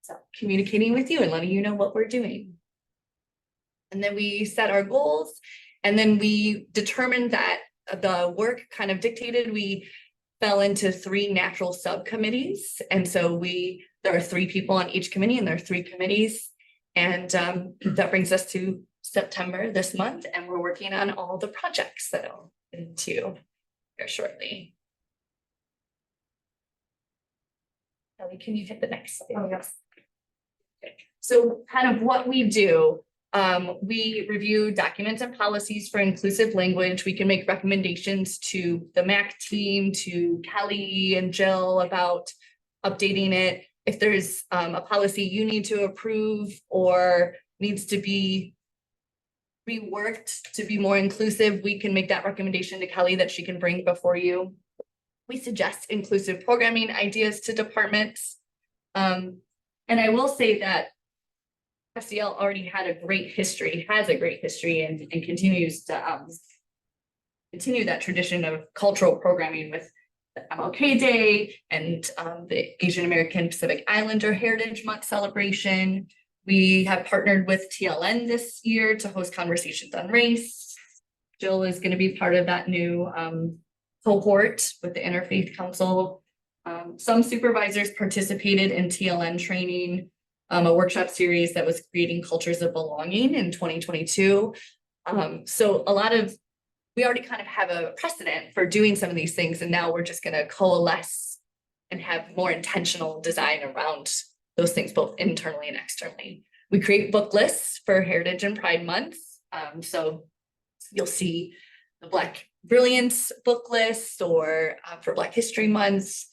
So communicating with you and letting you know what we're doing. And then we set our goals, and then we determined that the work kind of dictated we fell into 3 natural subcommittees. And so there are 3 people on each committee, and there are 3 committees. And that brings us to September this month, and we're working on all the projects that I'll get into here shortly. Ellie, can you hit the next slide? Oh, yes. Okay. So kind of what we do, we review documents and policies for inclusive language. We can make recommendations to the MAC team, to Kelly and Jill about updating it. If there's a policy you need to approve or needs to be reworked to be more inclusive, we can make that recommendation to Kelly that she can bring before you. We suggest inclusive programming ideas to departments. And I will say that FCL already has a great history and continues to continue that tradition of cultural programming with the MLK Day and the Asian American Pacific Islander Heritage Month celebration. We have partnered with TLN this year to host conversations on race. Jill is going to be part of that new cohort with the Interfaith Council. Some supervisors participated in TLN training, a workshop series that was creating cultures of belonging in 2022. So we already kind of have a precedent for doing some of these things, and now we're just going to coalesce and have more intentional design around those things, both internally and externally. We create book lists for Heritage and Pride months. So you'll see the Black Brilliance book list or for Black History Month,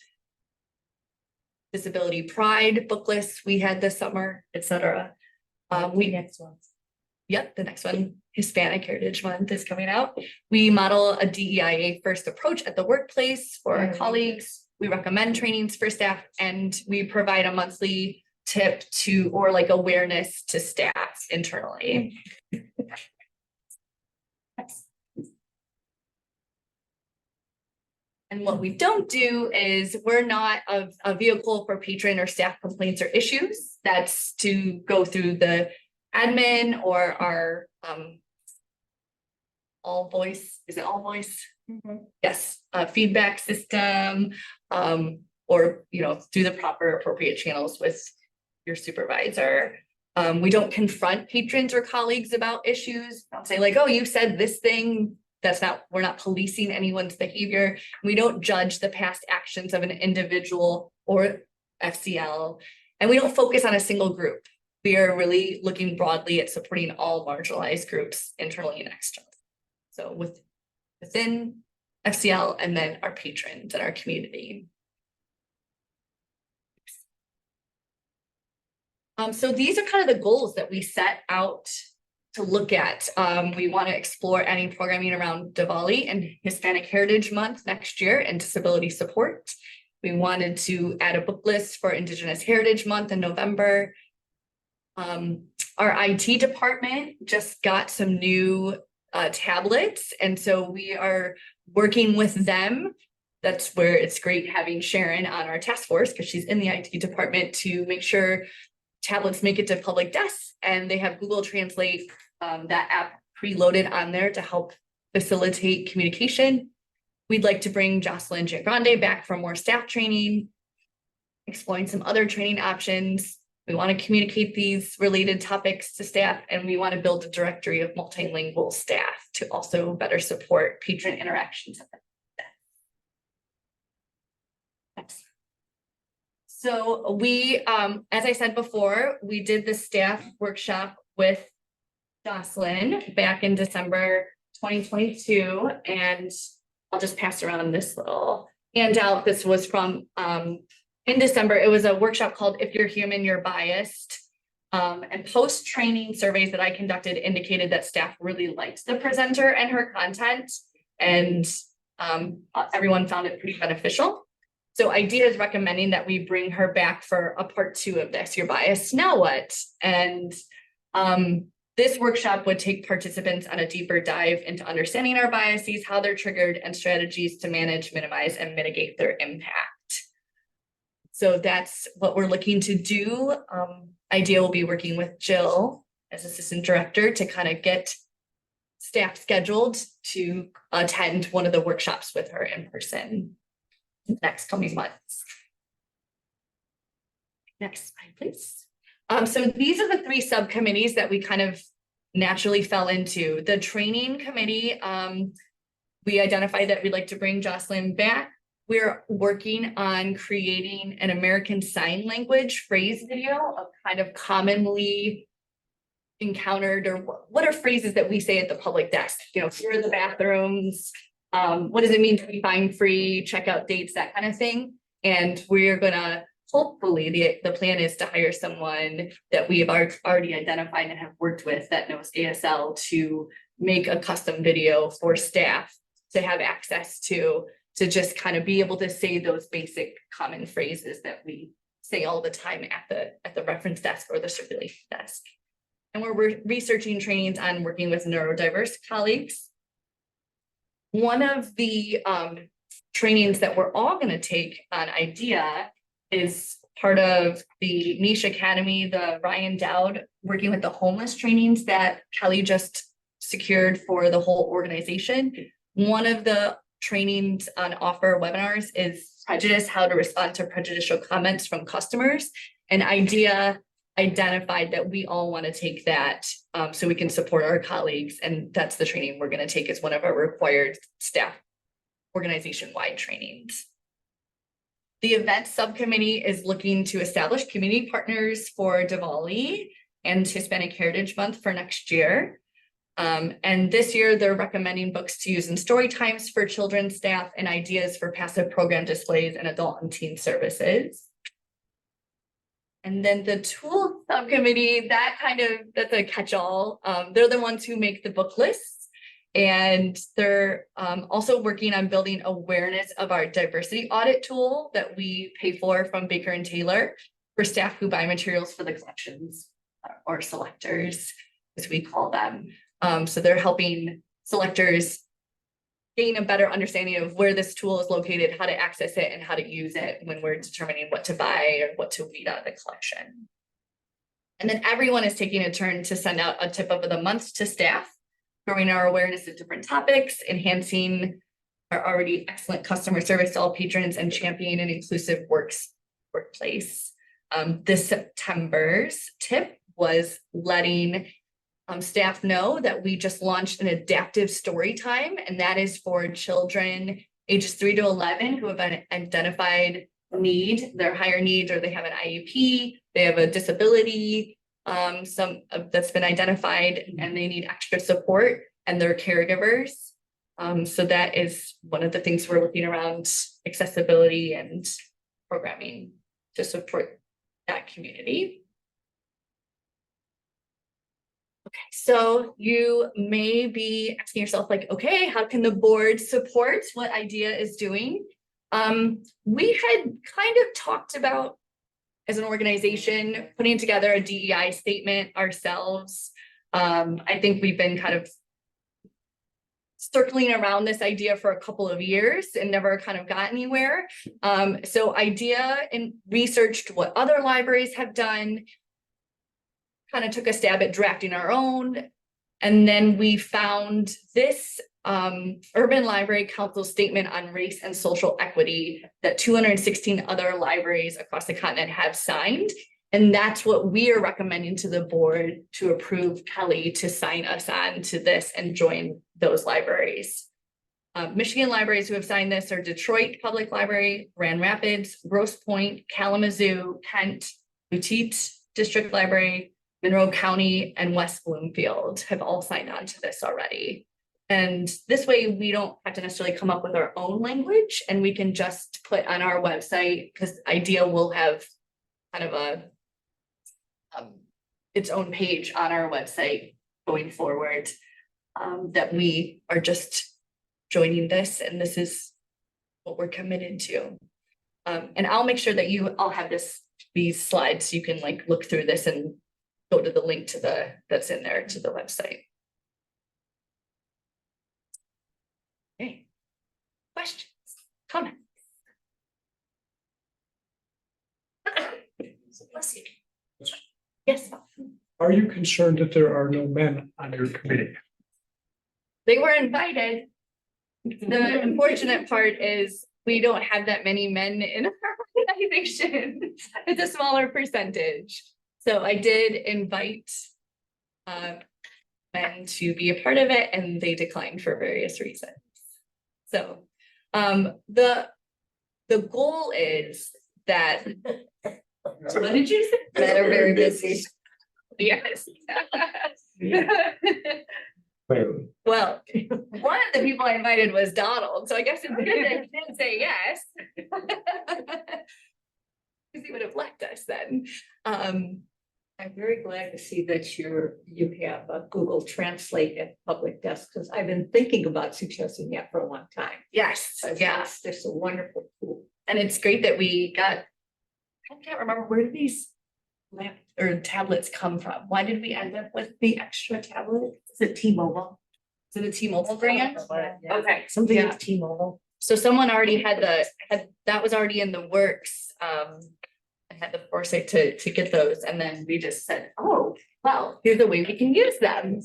Disability Pride book list we had this summer, etc. Next one. Yep, the next one, Hispanic Heritage Month is coming out. We model a DEIA first approach at the workplace for our colleagues. We recommend trainings for staff, and we provide a monthly tip to, or like awareness to staff internally. And what we don't do is we're not a vehicle for patron or staff complaints or issues. That's to go through the admin or our all voice, is it all voice? Yes, feedback system, or, you know, through the proper appropriate channels with your supervisor. We don't confront patrons or colleagues about issues. Don't say like, oh, you said this thing. That's not, we're not policing anyone's behavior. We don't judge the past actions of an individual or FCL, and we don't focus on a single group. We are really looking broadly at supporting all marginalized groups internally and externally. So within FCL and then our patrons and our community. So these are kind of the goals that we set out to look at. We want to explore adding programming around Diwali and Hispanic Heritage Month next year and disability support. We wanted to add a book list for Indigenous Heritage Month in November. Our IT department just got some new tablets, and so we are working with them. That's where it's great having Sharon on our task force, because she's in the IT department, to make sure tablets make it to public desks, and they have Google Translate, that app preloaded on there to help facilitate communication. We'd like to bring Jocelyn Giangrande back for more staff training, exploring some other training options. We want to communicate these related topics to staff, and we want to build a directory of multilingual staff to also better support patron interactions. Next. So we, as I said before, we did the staff workshop with Jocelyn back in December 2022, and I'll just pass around this little handout. This was from in December. It was a workshop called If You're Human, You're Biased. And post-training surveys that I conducted indicated that staff really liked the presenter and her content, and everyone found it pretty beneficial. So IDEA is recommending that we bring her back for a part 2 of this. You're biased, now what? And this workshop would take participants on a deeper dive into understanding our biases, how they're triggered, and strategies to manage, minimize, and mitigate their impact. So that's what we're looking to do. IDEA will be working with Jill as assistant director to kind of get staff scheduled to attend one of the workshops with her in person next coming months. Next slide, please. So these are the 3 subcommittees that we kind of naturally fell into. The training committee, we identified that we'd like to bring Jocelyn back. We're working on creating an American Sign Language phrase video of kind of commonly encountered, or what are phrases that we say at the public desk? You know, here are the bathrooms. What does it mean to be fine free, checkout dates, that kind of thing. And we're gonna, hopefully, the plan is to hire someone that we have already identified and have worked with that knows ASL to make a custom video for staff to have access to just kind of be able to say those basic common phrases that we say all the time at the reference desk or the circulation desk. And we're researching trainings on working with neurodiverse colleagues. One of the trainings that we're all going to take on IDEA is part of the Niche Academy, the Ryan Dowd working with the homeless trainings that Kelly just secured for the whole organization. One of the trainings on offer webinars is prejudice, how to respond to prejudicial comments from customers. And IDEA identified that we all want to take that so we can support our colleagues. And that's the training we're going to take as one of our required staff organization-wide trainings. The event subcommittee is looking to establish community partners for Diwali and Hispanic Heritage Month for next year. And this year they're recommending books to use in story times for children, staff, and ideas for passive program displays and adult and teen services. And then the tool subcommittee, that's a catch-all. They're the ones who make the book lists. And they're also working on building awareness of our diversity audit tool that we pay for from Baker and Taylor for staff who buy materials for the collections or selectors, as we call them. So they're helping selectors gain a better understanding of where this tool is located, how to access it, and how to use it when we're determining what to buy or what to weed out of the collection. And then everyone is taking a turn to send out a tip of the month to staff, growing our awareness of different topics, enhancing our already excellent customer service to all patrons, and championing an inclusive workplace. This September's tip was letting staff know that we just launched an adaptive story time, and that is for children ages 3 to 11 who have been identified their higher needs, or they have an IEP, they have a disability, that's been identified, and they need extra support, and their caregivers. So that is one of the things we're looking around accessibility and programming to support that community. Okay, so you may be asking yourself, like, okay, how can the board support what IDEA is doing? We had kind of talked about, as an organization, putting together a DEI statement ourselves. I think we've been kind of circling around this idea for a couple of years and never kind of got anywhere. So IDEA researched what other libraries have done, kind of took a stab at drafting our own. And then we found this Urban Library Council statement on race and social equity that 216 other libraries across the continent have signed. And that's what we are recommending to the board to approve Kelly to sign us on to this and join those libraries. Michigan libraries who have signed this are Detroit Public Library, Grand Rapids, Grosse Pointe, Kalamazoo, Kent, Butte District Library, Monroe County, and West Bloomfield have all signed on to this already. And this way we don't have to necessarily come up with our own language, and we can just put on our website, because IDEA will have kind of its own page on our website going forward, that we are just joining this, and this is what we're committed to. And I'll make sure that I'll have these slides so you can like look through this and go to the link to that's in there to the website. Okay. Questions, comments? Bless you. Yes. Are you concerned that there are no men on your committee? They were invited. The unfortunate part is we don't have that many men in our organization. It's a smaller percentage. So I did invite men to be a part of it, and they declined for various reasons. So the goal is that, what did you say? Men are very busy. Yes. Well, one of the people I invited was Donald, so I guess it's good that he didn't say yes. Because he would have left us then. I'm very glad to see that you have a Google Translate at Public Desk, because I've been thinking about suggesting that for a long time. Yes, yeah. It's just a wonderful tool. And it's great that we got, I can't remember, where did these tablets come from? Why did we end up with the extra tablet? Is it T-Mobile? Is it a T-Mobile grant? Yeah. Okay, Something yeah. with T-Mobile. So someone already had that was already in the works. I had the foresight to get those, and then we just said, oh, well, here's a way we can use them.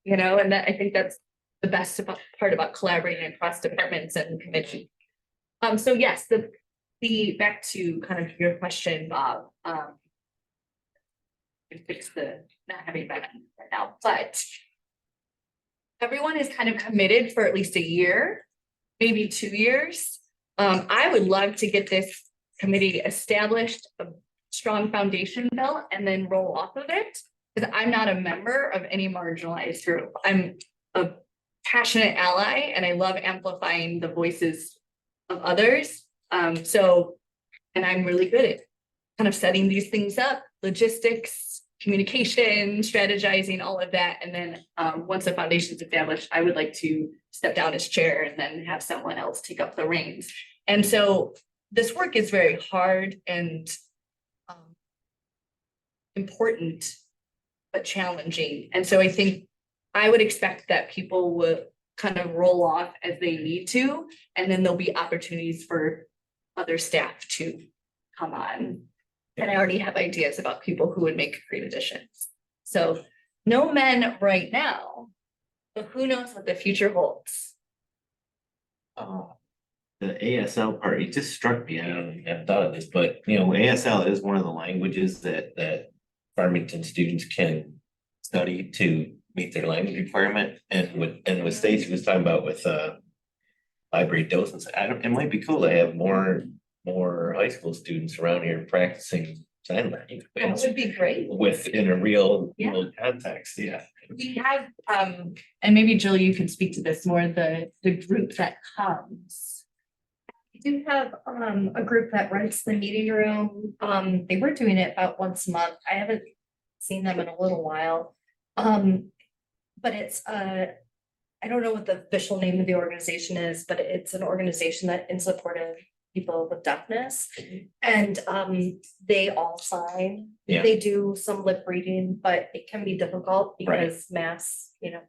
You know, and I think that's the best part about collaborating across departments and committee. So yes, the back to kind of your question, Bob. Fix the not having that right now, but everyone is kind of committed for at least a year, maybe 2 years. I would love to get this committee established, a strong foundation built, and then roll off of it. because I'm not a member of any marginalized group. I'm a passionate ally and I love amplifying the voices of others. And I'm really good at kind of setting these things up, logistics, communication, strategizing, all of that. And then once the foundation's established, I would like to step down as chair and then have someone else take up the reins. And so this work is very hard and important, but challenging. And so I think I would expect that people would kind of roll off as they need to, and then there'll be opportunities for other staff to come on. And I already have ideas about people who would make great additions. So no men right now, but who knows what the future holds. The ASL part, it just struck me, I don't have thought of this, but you know, ASL is one of the languages that Farmington students can study to meet their language requirement. And with Stacy was talking about with library docents, it might be cool to have more high school students around here practicing sign language. That would be great. In a real context, yeah. We have, and maybe Jill, you could speak to this more, the group that comes. We do have a group that rents the meeting room. They were doing it about once a month. I haven't seen them in a little while. But it's I don't know what the official name of the organization is, but it's an organization that in support of people with deafness. And they all sign. Yeah. They do some lip reading, but it can be difficult because mass, you know.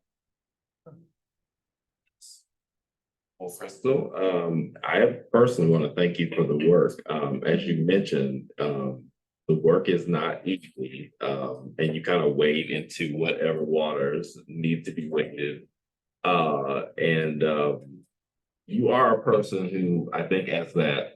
Well, Crystal, I personally want to thank you for the work. As you mentioned, the work is not easy, and you kind of wade into whatever waters need to be waded. And you are a person who I think has that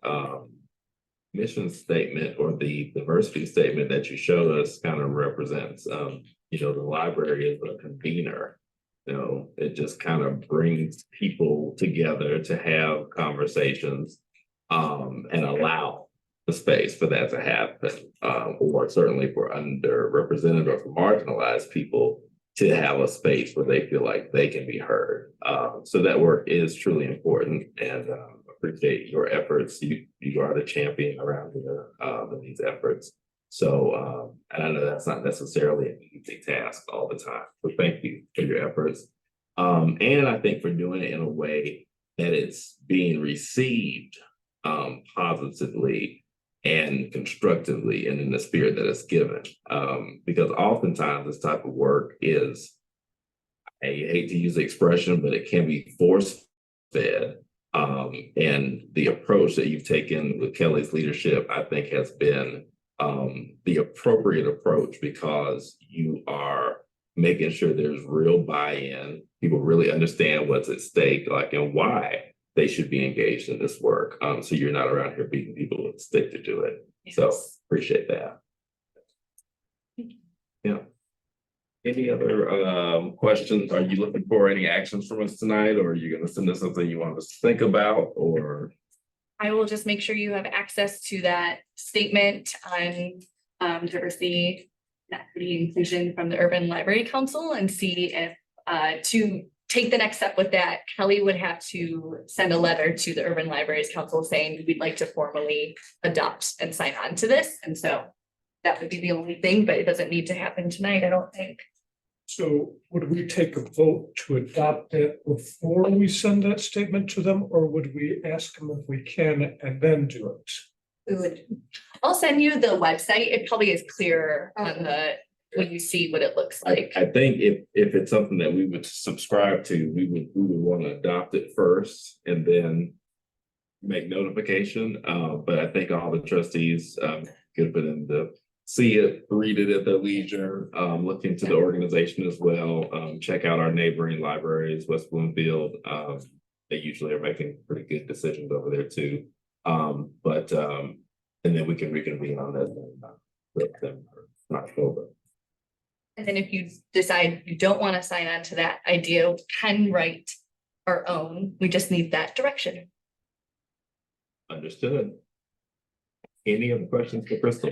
mission statement or the diversity statement that you showed us kind of represents. You know, the library is a convener. You know, it just kind of brings people together to have conversations and allow the space for that to happen, or certainly for underrepresented or for marginalized people to have a space where they feel like they can be heard. So that work is truly important, and appreciate your efforts. You are the champion around here in these efforts. So, and I know that's not necessarily an easy task all the time, so thank you for your efforts. And I think for doing it in a way that it's being received positively and constructively and in the spirit that it's given. Because oftentimes this type of work is, I hate to use the expression, but it can be force-fed. And the approach that you've taken with Kelly's leadership, I think, has been the appropriate approach, because you are making sure there's real buy-in. People really understand what's at stake, like, and why they should be engaged in this work. So you're not around here beating people with a stick to do it. Yes. So appreciate that. Yeah. Any other questions? Are you looking for any actions from us tonight, or are you going to send us something you want us to think about, or? I will just make sure you have access to that statement on diversity, equity, inclusion from the Urban Library Council, and see if to take the next step with that, Kelly would have to send a letter to the Urban Libraries Council saying we'd like to formally adopt and sign on to this. And so that would be the only thing, but it doesn't need to happen tonight, I don't think. So would we take a vote to adopt it before we send that statement to them, or would we ask them if we can and then do it? We would. I'll send you the website. It probably is clearer on the when you see what it looks like. I think if it's something that we would subscribe to, we would want to adopt it first and then make notification. But I think all the trustees could put in the see it, read it at their leisure, look into the organization as well, check out our neighboring libraries, West Bloomfield. They usually are making pretty good decisions over there too. And then we can reconvene on this in October. And then if you decide you don't want to sign on to that idea, we can write our own. We just need that direction. Understood. Any other questions for Crystal?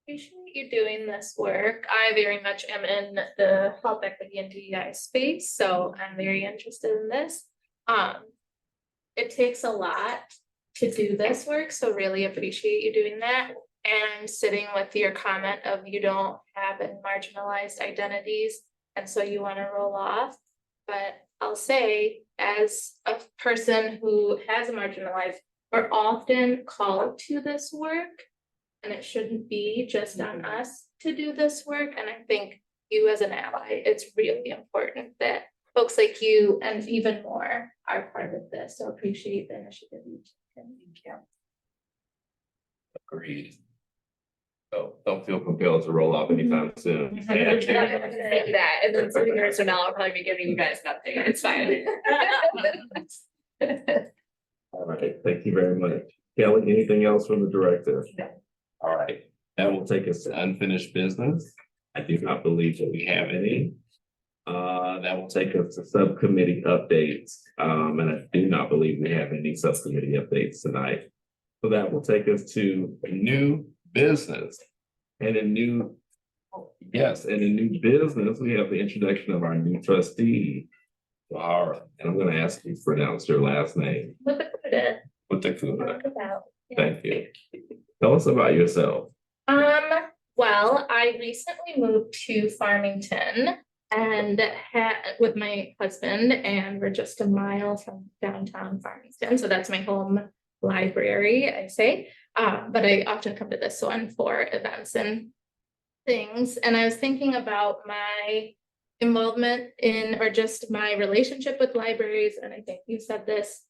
appreciate you doing this work. I very much am in the health equity and DEI space, so I'm very interested in this. It takes a lot to do this work, so really appreciate you doing that. And sitting with your comment of you don't have any marginalized identities, and so you want to roll off. But I'll say, as a person who has a marginalized, we're often called to this work. And it shouldn't be just on us to do this work. And I think you as an ally, it's really important that folks like you and even more are part of this. So appreciate the initiative. Thank you. Agreed. So don't feel compelled to roll off anytime soon. That, and then 3 years from now, I'll probably be giving you guys an update. It's fine. All right, thank you very much. Kelly, anything else from the director? No. All right, that will take us to unfinished business. I do not believe that we have any. That will take us to subcommittee updates. And I do not believe we have any subcommittee updates tonight. So that will take us to new business. And in new, yes, and in new business, we have the introduction of our new trustee, Zahara. And I'm gonna ask you to pronounce your last name. Watakuda. Thank you. Tell us about yourself. Well, I recently moved to Farmington and with my husband, and we're just a mile from downtown Farmington. So that's my home library, I say. But I often come to this one for events and things. And I was thinking about my involvement in, or just my relationship with libraries. And I think you said this,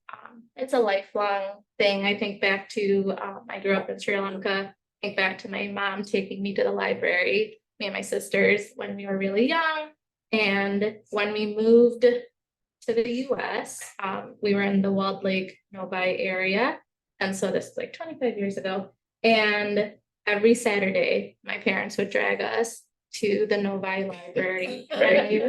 it's a lifelong thing. I think back to, I grew up in Sri Lanka. I think back to my mom taking me to the library, me and my sisters, when we were really young. And when we moved to the US, we were in the Walled Lake, Novi area. And so this is like 25 years ago. And every Saturday, my parents would drag us to the Novi Library. I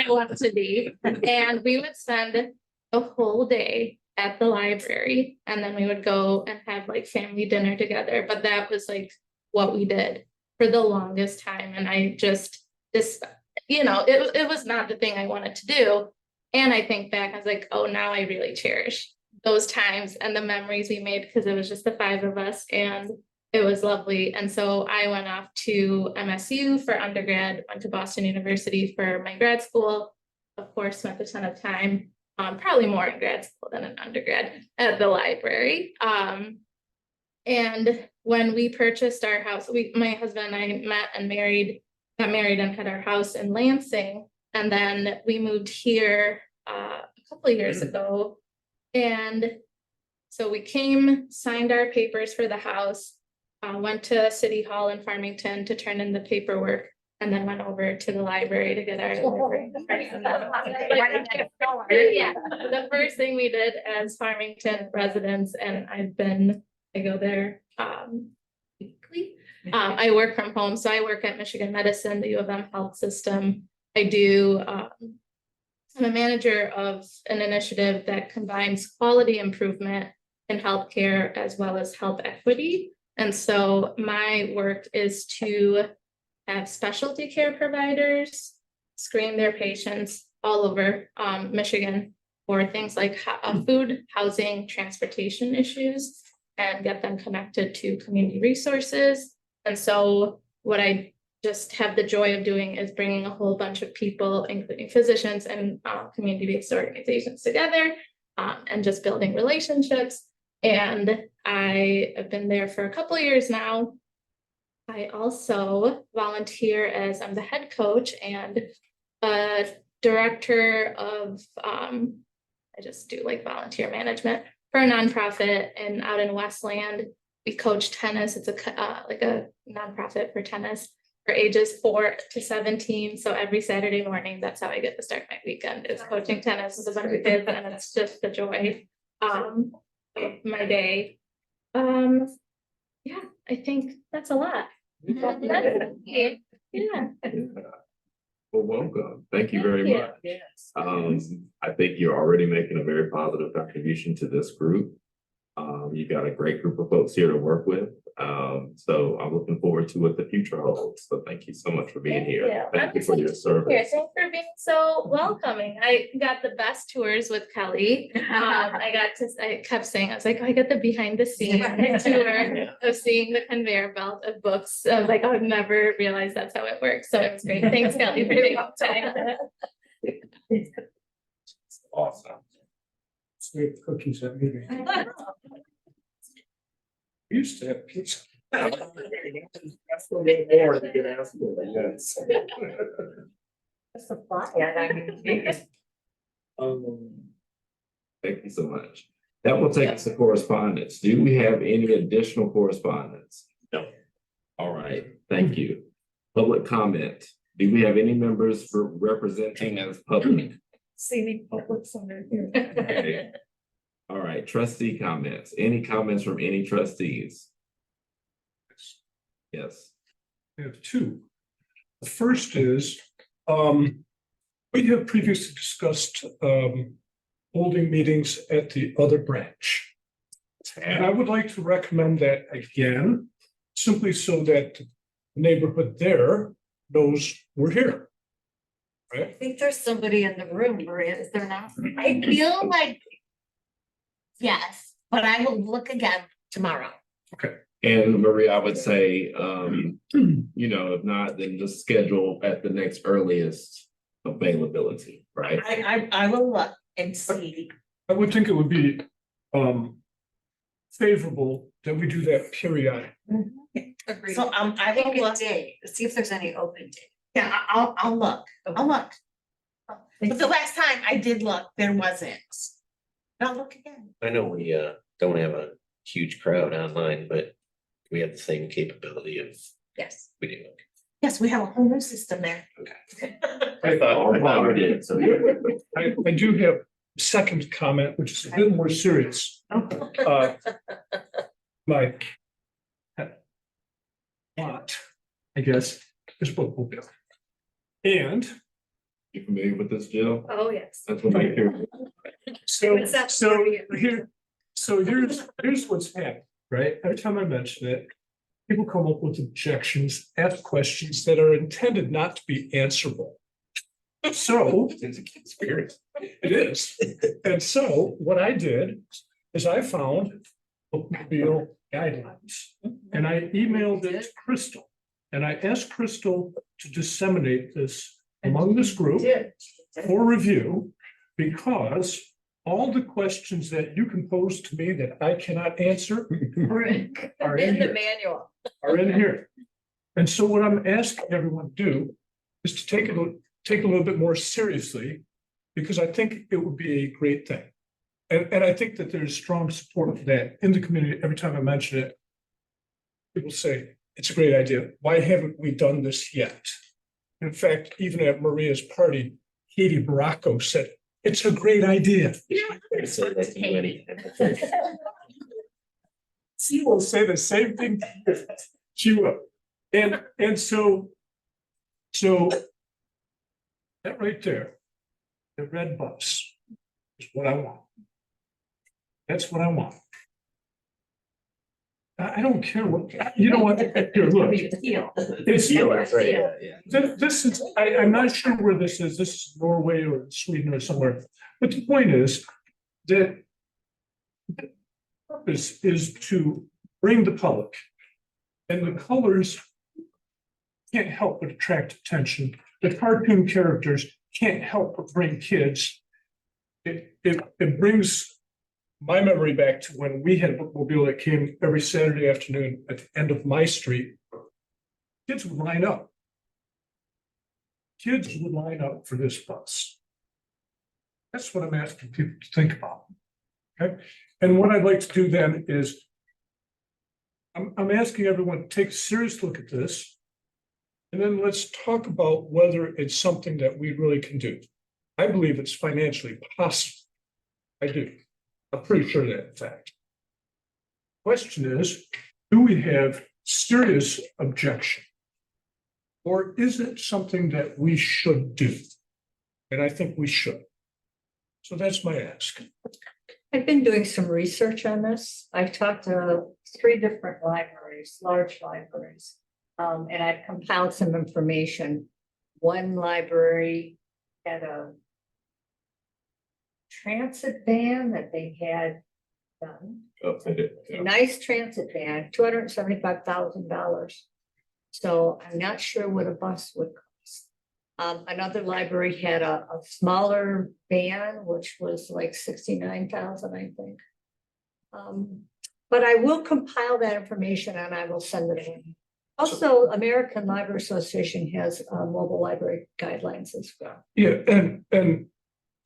want to be. And we would spend the whole day at the library. And then we would go and have like family dinner together. But that was like what we did for the longest time. And I just, it was not the thing I wanted to do. And I think back, I was like, oh, now I really cherish those times and the memories we made, because it was just the 5 of us and it was lovely. And so I went off to MSU for undergrad, went to Boston University for my grad school, of course, spent a ton of time, probably more in grad school than in undergrad, at the library. And when we purchased our house, my husband and I got married and had our house in Lansing. And then we moved here a couple of years ago. And so we came, signed our papers for the house, went to City Hall in Farmington to turn in the paperwork, and then went over to the library to get our library. Yeah, the first thing we did as Farmington residents, and I go there weekly. I work from home, so I work at Michigan Medicine, the U of M health system. I'm a manager of an initiative that combines quality improvement in healthcare as well as health equity. And so my work is to have specialty care providers screen their patients all over Michigan for things like food, housing, transportation issues, and get them connected to community resources. And so what I just have the joy of doing is bringing a whole bunch of people, including physicians and community-based organizations together, and just building relationships. And I have been there for a couple of years now. I also volunteer as I'm the head coach and director of, I just do like volunteer management for a nonprofit and out in Westland. We coach tennis. It's like a nonprofit for tennis for ages 4 to 17. So every Saturday morning, that's how I get to start my weekend, is coaching tennis with a bunch of kids, and it's just the joy of my day. Yeah, I think that's a lot. Yeah. Well, welcome. Thank you very much. Yes. I think you're already making a very positive contribution to this group. You've got a great group of folks here to work with. So I'm looking forward to what the future holds. So thank you so much for being here. Thank you for your service. Thanks for being so welcoming. I got the best tours with Kelly. I kept saying, I was like, oh, I got the behind the scenes tour of seeing the conveyor belt of books. I was like, I've never realized that's how it works. So it was great. Thanks, Kelly, for being on time. Awesome. Sweet cookies at me. We used to have pizza. That's a little more than you can ask for, yes. Thank you so much. That will take us to correspondence. Do we have any additional correspondence? No. All right, thank you. Public comment. Do we have any members for representing as public? See me public somewhere here. Okay. All right, trustee comments. Any comments from any trustees? Yes. We have two. The first is, we have previously discussed holding meetings at the other branch. And I would like to recommend that again, simply so that the neighborhood there knows we're here. I Right? think there's somebody in the room, Maria, is there not? I feel like. Yes, but I will look again tomorrow. And Maria, I would say, if not, then just schedule at the next earliest availability, right? I will look and see. I would think it would be favorable that we do that periodically. Agreed. So I Pick will a look. day, see if there's any open day. Yeah, I'll look. I'll look. But the last time I did look, there wasn't. I'll look again. I know we don't have a huge crowd online, but we have the same capability of Yes. we do. Yes, we have a whole new system there. I thought we did, so. I do have a second comment, which is a bit more serious. My lot, I guess, is bookmobile. And You familiar with this, Jill? Oh, yes. That's what I hear. so, It's that so party at here, here's what's happened, right? Every time I mention it, people come up with objections, ask questions that are intended not to be answerable. So It's a conspiracy. it is. And so what I did is I found bookmobile guidelines and I emailed it to Crystal. And I asked Crystal to disseminate this among this group for review, because all the questions that you can pose to me that I cannot answer are in In the here. manual. Are in here. And so what I'm asking everyone to do is to take a little bit more seriously, because I think it would be a great thing. And I think that there's strong support for that in the community. Every time I mention it, people say, it's a great idea. Why haven't we done this yet? In fact, even at Maria's party, Katie Baracco said, it's a great idea. Say that to you anytime. She will say the same thing. To you. She will. And so that right there, the red bus is what I want. That's what I want. I don't care what, you know what, here, look. It's, this is, I'm not sure where this is. This is Norway or Sweden or somewhere. But the point is that the purpose is to bring the public. And the colors can't help but attract attention. The cartoon characters can't help but bring kids. It brings my memory back to when we had a bookmobile that came every Saturday afternoon at the end of my street. Kids would line up. Kids would line up for this bus. That's what I'm asking people to think about. Okay. And what I'd like to do then is I'm asking everyone to take a serious look at this. And then let's talk about whether it's something that we really can do. I believe it's financially possible. I do. I'm pretty sure that, in fact. Question is, do we have serious objection? Or is it something that we should do? And I think we should. So that's my ask. I've been doing some research on this. I've talked to 3 different libraries, large libraries. And I've compiled some information. One library had a transit van that they had done. A nice transit van, $275,000. So I'm not sure what a bus would cost. Another library had a smaller van, which was like 69,000, I think. But I will compile that information and I will send it in. Also, American Library Association has mobile library guidelines as well. Yeah, and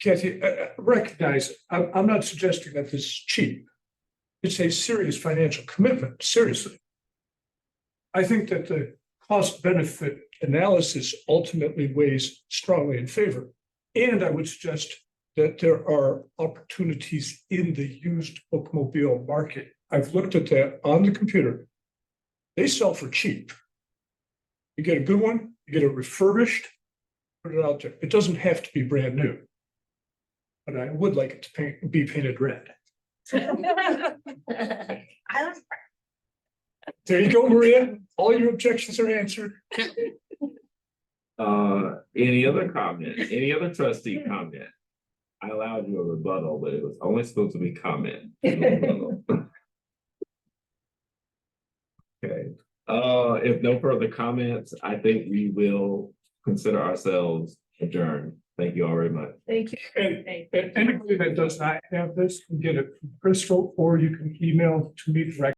Kathy, recognize, I'm not suggesting that this is cheap. It's a serious financial commitment, seriously. I think that the cost benefit analysis ultimately weighs strongly in favor. And I would suggest that there are opportunities in the used bookmobile market. I've looked at that on the computer. They sell for cheap. You get a good one, you get it refurbished, put it out there. It doesn't have to be brand new. But I would like it to be painted red. I was There you go, Maria. All your objections are answered. Any other comment? Any other trustee comment? I allowed you a rebuttal, but it was only supposed to be comment. Okay, if no further comments, I think we will consider ourselves adjourned. Thank you all very much. Thank you. And anybody that does not have this can get it from Crystal, or you can email to me directly.